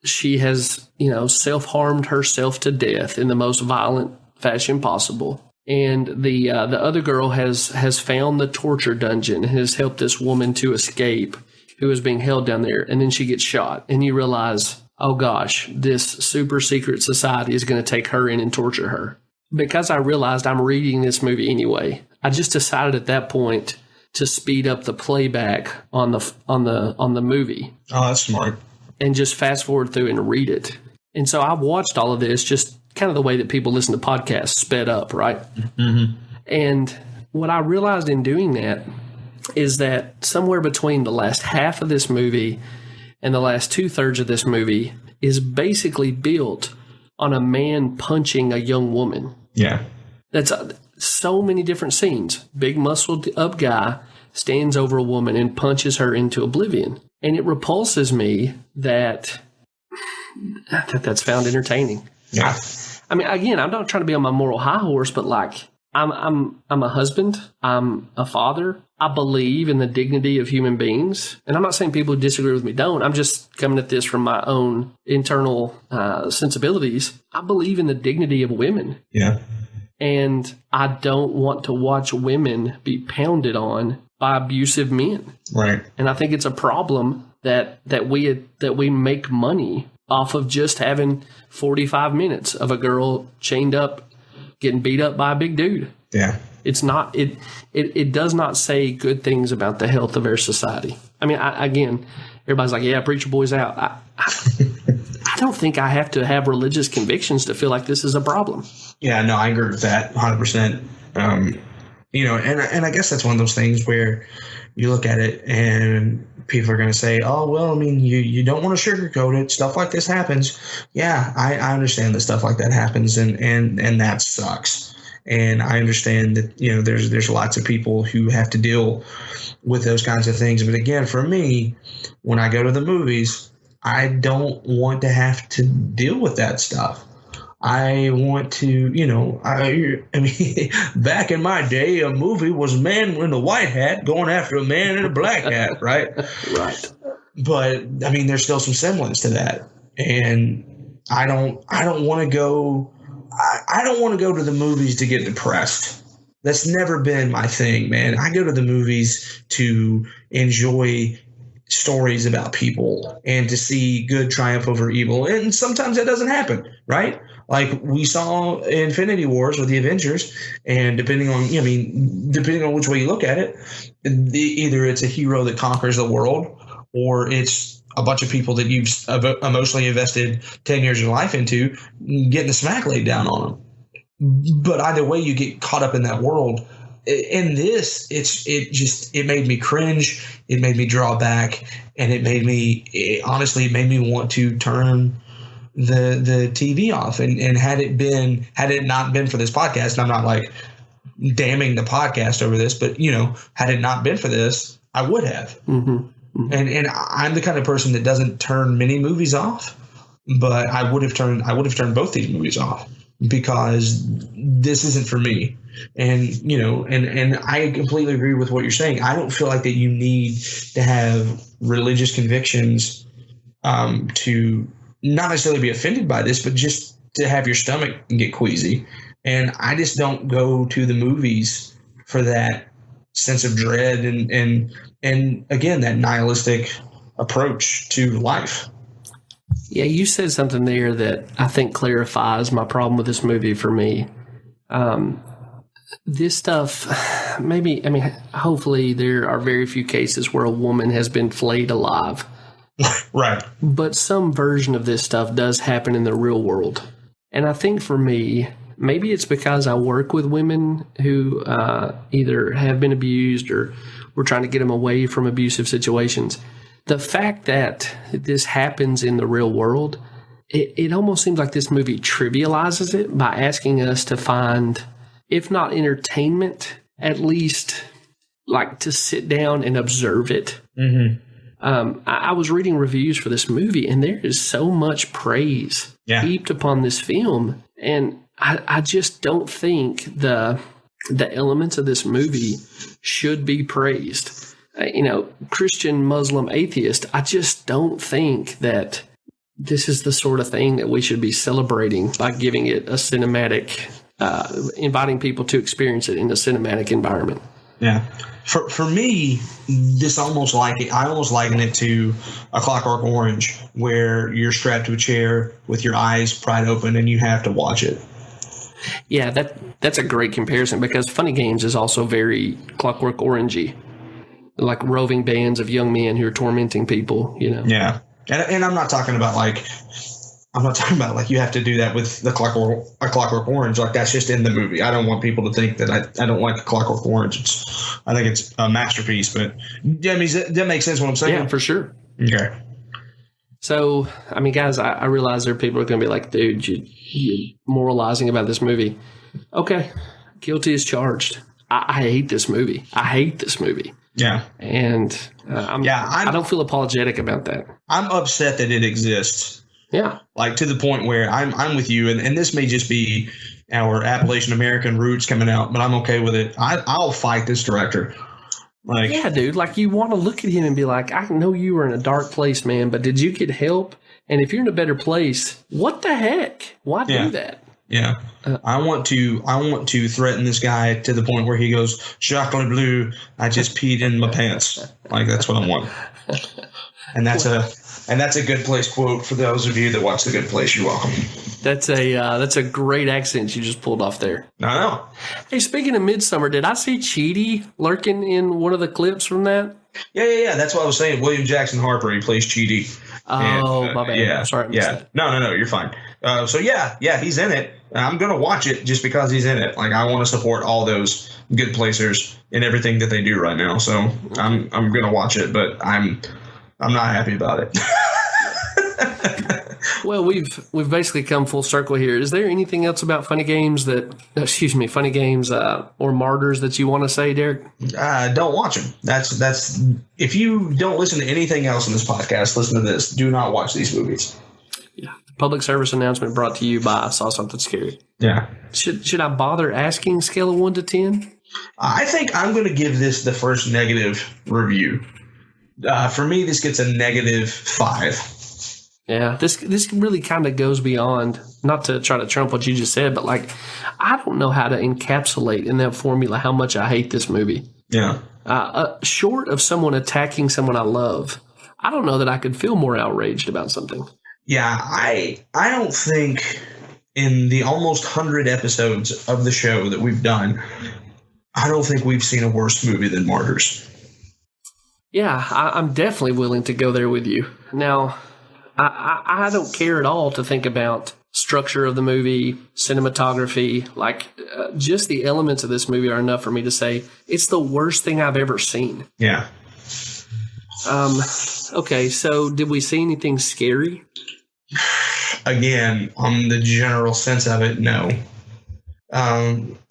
she has, self-harmed herself to death in the most violent fashion possible, and the other girl has found the torture dungeon and has helped this woman to escape who is being held down there, and then she gets shot, and you realize, oh gosh, this super secret society is going to take her in and torture her. Because I realized I'm reading this movie anyway, I just decided at that point to speed up the playback on the movie. Oh, that's smart. and just fast forward through and read it. And so I watched all of this just kind of the way that people listen to podcasts, sped up, right? Mm-hmm. And what I realized in doing that is that somewhere between the last half of this movie and the last 2/3 of this movie is basically built on a man punching a young woman. Yeah. That's so many different scenes. Big muscled up guy stands over a woman and punches her into oblivion. And it repulses me that that's found entertaining. Yeah. I mean, again, I'm not trying to be on my moral high horse, but like, I'm a husband. I'm a father. I believe in the dignity of human beings. And I'm not saying people who disagree with me don't. I'm just coming at this from my own internal sensibilities. I believe in the dignity of women. Yeah. And I don't want to watch women be pounded on by abusive men. Right. And I think it's a problem that we make money off of just having 45 minutes of a girl chained up, getting beat up by a big dude. Yeah. It's not, it does not say good things about the health of our society. I mean, again, everybody's like, yeah, preacher boy's out. I don't think I have to have religious convictions to feel like this is a problem. Yeah, no, I agree with that 100%. You know, and I guess that's one of those things where you look at it and people are going to say, oh, well, I mean, you don't want to sugarcoat it. Stuff like this happens. Yeah, I understand that stuff like that happens, and that sucks. And I understand that, you know, there's lots of people who have to deal with those kinds of things. But again, for me, when I go to the movies, I don't want to have to deal with that stuff. I want to, you know, I mean, back in my day, a movie was a man in a white hat going after a man in a black hat, right? Right. But I mean, there's still some semblance to that, and I don't want to go. I don't want to go to the movies to get depressed. That's never been my thing, man. I go to the movies to enjoy stories about people and to see good triumph over evil. And sometimes that doesn't happen, right? Like we saw Infinity Wars with the Avengers, and depending on which way you look at it, either it's a hero that conquers the world, or it's a bunch of people that you've emotionally invested 10 years of your life into getting the smack laid down on them. But either way, you get caught up in that world. In this, it made me cringe. It made me draw back, and it made me want to turn the TV off. And had it not been for this podcast, and I'm not like damning the podcast over this, but you know, had it not been for this, I would have. Mm-hmm. Mm-hmm. And I'm the kind of person that doesn't turn many movies off, but I would have turned both these movies off because this isn't for me. And you know, and I completely agree with what you're saying. I don't feel like that you need to have religious convictions to not necessarily be offended by this, but just to have your stomach get queasy. And I just don't go to the movies for that sense of dread and again, that nihilistic approach to life. Yeah, you said something there that I think clarifies my problem with this movie for me. This stuff, hopefully there are very few cases where a woman has been flayed alive. Right. But some version of this stuff does happen in the real world. And I think for me, maybe it's because I work with women who either have been abused or we're trying to get them away from abusive situations. The fact that this happens in the real world, it almost seems like this movie trivializes it by asking us to find, if not entertainment, at least like to sit down and observe it. Mm-hmm. I was reading reviews for this movie, and there is so much praise heaped upon this film. And I just don't think the elements of this movie should be praised. You know, Christian, Muslim, atheist, I just don't think that this is the sort of thing that we should be celebrating by giving it a cinematic, inviting people to experience it in a cinematic environment. Yeah. For me, I almost liken it to A Clockwork Orange, where you're strapped to a chair with your eyes pried open and you have to watch it. Yeah, that's a great comparison because Funny Games is also very Clockwork Orangey, like roving bands of young men who are tormenting people, you know. Yeah. And I'm not talking about like you have to do that with A Clockwork Orange. Like that's just in the movie. I don't want people to think that I don't like A Clockwork Orange. I think it's a masterpiece. But yeah, I mean, that makes sense what I'm saying. Yeah, for sure. Okay. So, I mean, guys, I realize there are people who are going to be like, dude, you're moralizing about this movie. Okay, guilty as charged. I hate this movie. Yeah. And I don't feel apologetic about that. I'm upset that it exists. Yeah. Like to the point where I'm with you, and this may just be our Appalachian American roots coming out, but I'm okay with it. I'll fight this director. Like, yeah, dude. Like you want to look at him and be like, I know you were in a dark place, man, but did you get help? And if you're in a better place, what the heck? Why do that? Yeah. I want to threaten this guy to the point where he goes, chocolate bleu, I just peed in my pants. Like that's what I want. And that's a Good Place quote for those of you that watch The Good Place. You're welcome. That's a great accent you just pulled off there. I know. Hey, speaking of Midsommer, did I see Chidi lurking in one of the clips from that? Yeah. That's what I was saying. William Jackson Harper, he plays Chidi. Oh, my bad. Yeah. Sorry, I missed that. No, you're fine. So he's in it. I'm gonna watch it just because he's in it. Like I want to support all those good placers in everything that they do right now. So I'm gonna watch it, but I'm not happy about it. Well, we've basically come full circle here. Is there anything else about Funny Games or Martyrs that you want to say, Derek? Don't watch them. That's if you don't listen to anything else in this podcast, listen to this. Do not watch these movies. Yeah. Public service announcement brought to you by I Saw Something Scary. Yeah. Should I bother asking scale of 1 to 10? I think I'm going to give this the first negative review. For me, this gets a -5. Yeah, this really kind of goes beyond, not to try to trump what you just said, but like, I don't know how to encapsulate in that formula how much I hate this movie. Yeah. Short of someone attacking someone I love, I don't know that I could feel more outraged about something. Yeah, I don't think in the almost 100 episodes of the show that we've done, I don't think we've seen a worse movie than Martyrs. Yeah, I'm definitely willing to go there with you. Now, I don't care at all to think about structure of the movie, cinematography, just the elements of this movie are enough for me to say it's the worst thing I've ever seen. Yeah. Okay, so did we see anything scary? Again, on the general sense of it, no.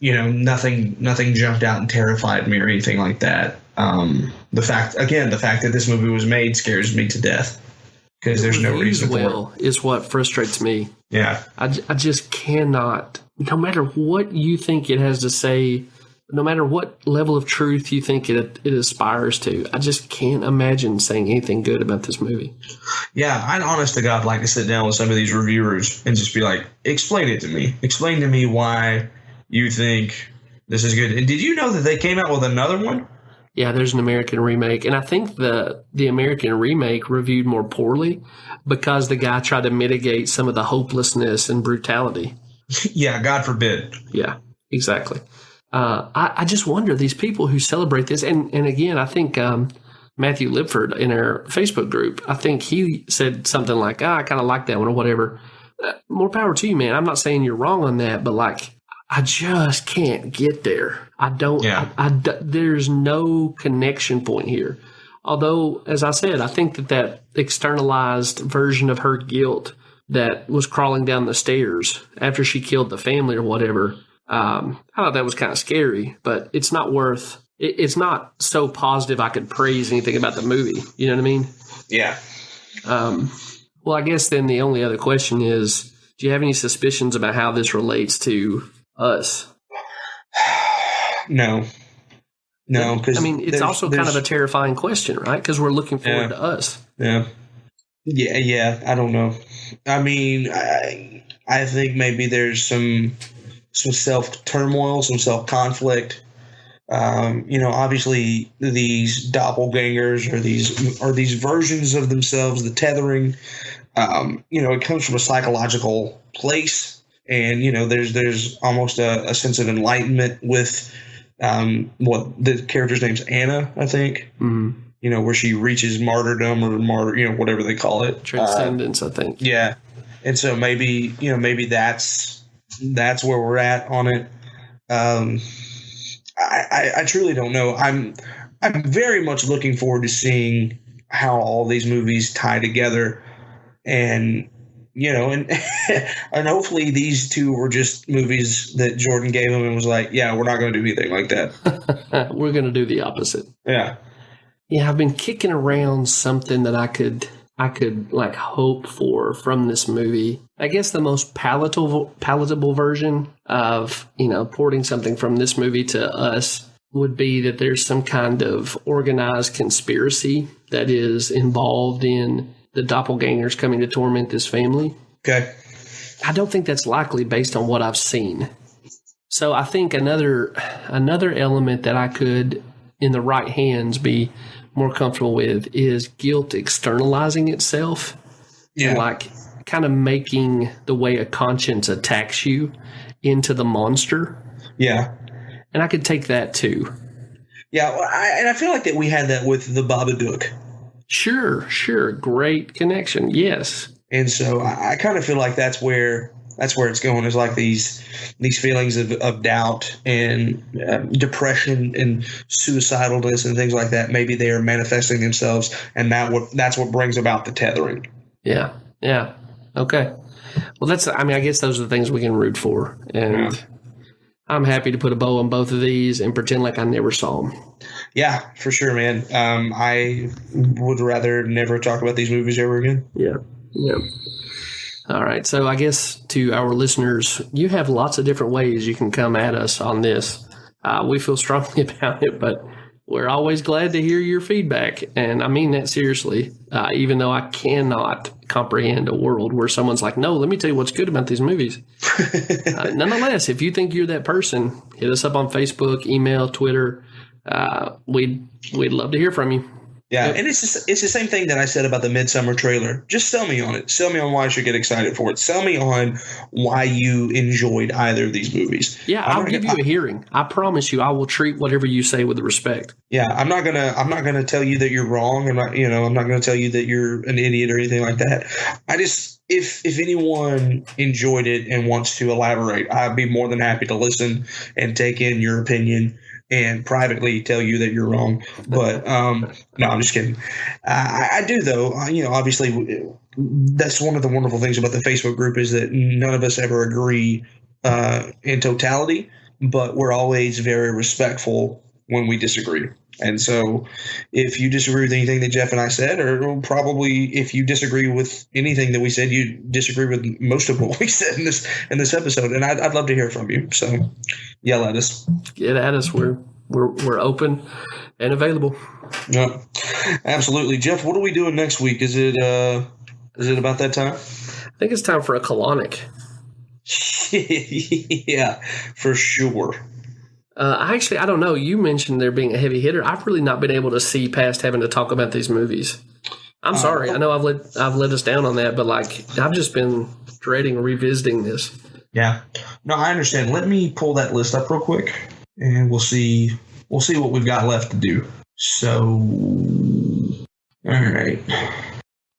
Nothing jumped out and terrified me or anything like that. The fact that this movie was made scares me to death because there's no reason for it. Is what frustrates me. Yeah. I just cannot, no matter what you think it has to say, no matter what level of truth you think it aspires to, I just can't imagine saying anything good about this movie. Yeah, I'd honest to God like to sit down with some of these reviewers and just be like, explain it to me. Explain to me why you think this is good. And did you know that they came out with another one? Yeah, there's an American remake. And I think the American remake reviewed more poorly because the guy tried to mitigate some of the hopelessness and brutality. Yeah, God forbid. Yeah, exactly. I just wonder, these people who celebrate this, and again, I think Matthew Lipford in our Facebook group, I think he said something like, I kind of like that one or whatever. More power to you, man. I'm not saying you're wrong on that, but I just can't get there. There's no connection point here. Although, as I said, I think that externalized version of her guilt that was crawling down the stairs after she killed the family or whatever, I thought that was kind of scary, but it's not it's not so positive I could praise anything about the movie. You know what I mean? Yeah. Well, I guess then the only other question is, do you have any suspicions about how this relates to Us? No, because I mean, it's also kind of a terrifying question, right? Because we're looking forward to Us. Yeah. I don't know. I mean, I think maybe there's some self turmoil, some self conflict. Obviously these doppelgangers or these versions of themselves, the tethering. It comes from a psychological place. And, there's almost a sense of enlightenment with what the character's name's Anna, I think. Mm-hmm. where she reaches martyrdom or whatever they call it. Transcendence, I think. Yeah. And so maybe that's where we're at on it. I truly don't know. I'm very much looking forward to seeing how all these movies tie together, and and hopefully these two were just movies that Jordan gave him and was like, yeah, we're not going to do anything like that. We're going to do the opposite. Yeah. Yeah, I've been kicking around something that I could like hope for from this movie. I guess the most palatable version of, porting something from this movie to us would be that there's some kind of organized conspiracy that is involved in the doppelgangers coming to torment this family. Okay. I don't think that's likely based on what I've seen. So I think another element that I could, in the right hands, be more comfortable with is guilt externalizing itself. Yeah. And like kind of making the way a conscience attacks you into the monster. Yeah. And I could take that too. Yeah, and I feel like that we had that with the Babadook. Sure. Great connection. Yes. And so I kind of feel like that's where it's going, is like these feelings of doubt and depression and suicidalness and things like that. Maybe they are manifesting themselves, and that's what brings about the tethering. Yeah. Okay. Well, I guess those are the things we can root for. And yeah. I'm happy to put a bow on both of these and pretend like I never saw them. Yeah, for sure, man. I would rather never talk about these movies ever again. Yeah. All right. So I guess to our listeners, you have lots of different ways you can come at us on this. We feel strongly about it, but we're always glad to hear your feedback. And I mean that seriously, even though I cannot comprehend a world where someone's like, no, let me tell you what's good about these movies. Nonetheless, if you think you're that person, hit us up on Facebook, email, Twitter. We'd love to hear from you. Yeah, and it's the same thing that I said about the Midsommer trailer. Just sell me on it. Sell me on why I should get excited for it. Sell me on why you enjoyed either of these movies. Yeah, I'll give you a hearing. I promise you, I will treat whatever you say with respect. Yeah, I'm not gonna tell you that you're wrong. I'm not gonna tell you that you're an idiot or anything like that. I just, if anyone enjoyed it and wants to elaborate, I'd be more than happy to listen and take in your opinion and privately tell you that you're wrong. But no, I'm just kidding. I do, though. Obviously, that's one of the wonderful things about the Facebook group is that none of us ever agree in totality, but we're always very respectful when we disagree. And so if you disagree with anything that Jeff and I said, or probably if you disagree with anything that we said, you disagree with most of what we said in this episode. And I'd love to hear from you. So yell at us. Get at us. We're open and available. Yeah, absolutely. Jeff, what are we doing next week? Is it about that time? I think it's time for a colonic. Yeah, for sure. I don't know. You mentioned there being a heavy hitter. I've really not been able to see past having to talk about these movies. I'm sorry. I know I've let us down on that, but I've just been dreading revisiting this. Yeah. No, I understand. Let me pull that list up real quick, and we'll see what we've got left to do. So, all right.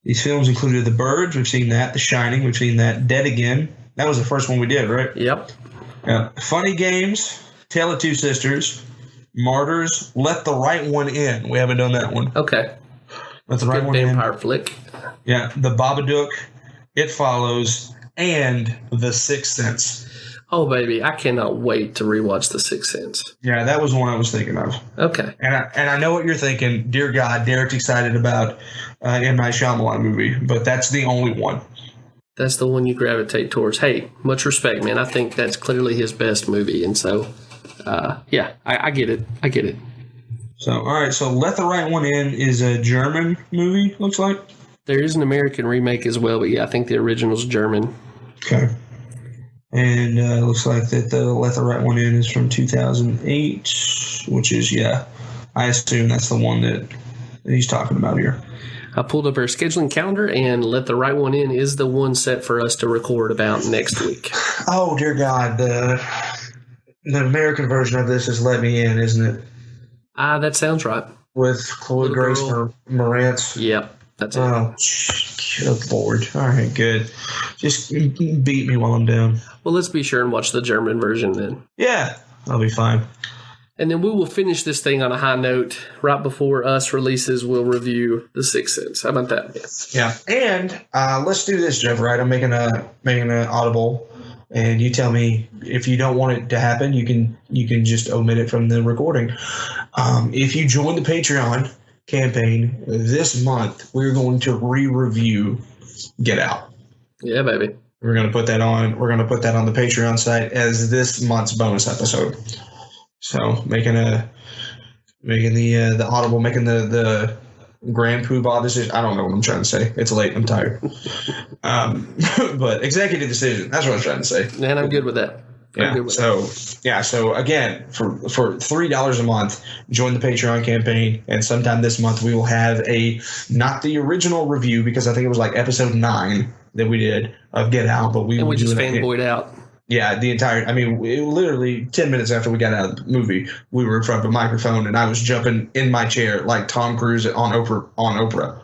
These films included The Birds. We've seen that. The Shining. We've seen that. Dead Again. That was the first one we did, right? Yep. Yeah. Funny Games. Tale of Two Sisters, Martyrs, Let the Right One In. We haven't done that one. Okay. Let the Right One In. Vampire flick. Yeah, The Babadook, It Follows, and The Sixth Sense. Oh, baby, I cannot wait to rewatch The Sixth Sense. Yeah, that was one I was thinking of. Okay. And I know what you're thinking. Dear God, Derek's excited about M. Night Shyamalan movie, but that's the only one. That's the one you gravitate towards. Hey, much respect, man. I think that's clearly his best movie, and so... yeah, I get it. I get it. So, all right. So, Let the Right One In is a German movie, looks like. There is an American remake as well, but yeah, I think the original's German. Okay. And it looks like that the Let the Right One In is from 2008, which is, yeah, I assume that's the one that he's talking about here. I pulled up our scheduling calendar, and Let the Right One In is the one set for us to record about next week. Oh, dear God. The American version of this is Let Me In, isn't it? That sounds right. with Chloe Little Grace girl. Moretz. Yep, that's it. Oh, good Lord. All right, good. Just beat me while I'm down. Well, let's be sure and watch the German version then. Yeah, I'll be fine. And then we will finish this thing on a high note. Right before Us releases, we'll review The Sixth Sense. How about that? Yeah, and let's do this, Jeff. Right, I'm making a audible, and you tell me if you don't want it to happen. You can just omit it from the recording. If you join the Patreon campaign this month, we're going to re-review Get Out. Yeah, baby. We're going to put that on. We're going to put that on the Patreon site as this month's bonus episode. So making the audible, making the grand poobah decision. I don't know what I'm trying to say. It's late. I'm tired. But executive decision. That's what I was trying to say. And I'm good with that. So again, for $3 a month, join the Patreon campaign, and sometime this month we will have not the original review, because I think it was like episode 9 that we did of Get Out, but we just fanboyed out. Yeah, literally 10 minutes after we got out of the movie, we were in front of a microphone, and I was jumping in my chair like Tom Cruise on Oprah.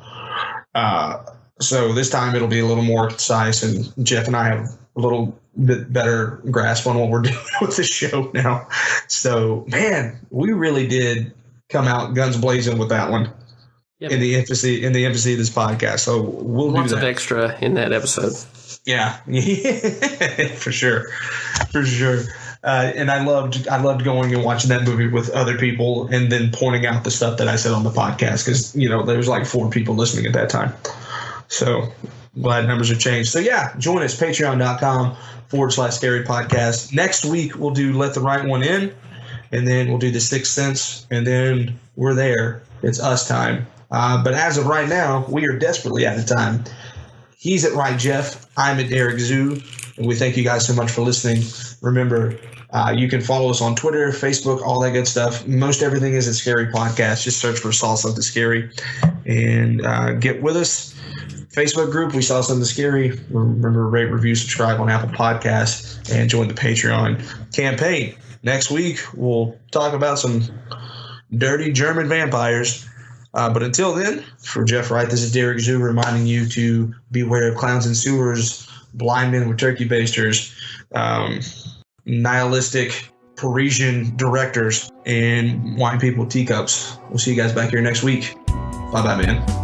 So this time it'll be a little more concise, and Jeff and I have a little bit better grasp on what we're doing with the show now. So, man, we really did come out guns blazing with that one. Yep. In the infancy of this podcast. So we'll lots do that. of extra in that episode. Yeah, for sure. And I loved going and watching that movie with other people, and then pointing out the stuff that I said on the podcast, because there was like 4 people listening at that time. So glad numbers have changed. So yeah, join us, patreon.com/scary podcast. Next week we'll do Let the Right One In, and then we'll do The Sixth Sense, and then we're there. It's us time. But as of right now, we are desperately out of time. He's at Right Jeff. I'm at Derek Zoo. And we thank you guys so much for listening. Remember, you can follow us on Twitter, Facebook, all that good stuff. Most everything is at Scary Podcast. Just search for Saw Something Scary and get with us. Facebook group, We Saw Something Scary. Remember, rate, review, subscribe on Apple Podcasts, and join the Patreon campaign. Next week, we'll talk about some dirty German vampires. But until then, for Jeff Wright, this is Derek Zoo reminding you to beware of clowns in sewers, blind men with turkey basters, nihilistic Parisian directors, and white people with teacups. We'll see you guys back here next week. Bye-bye, man.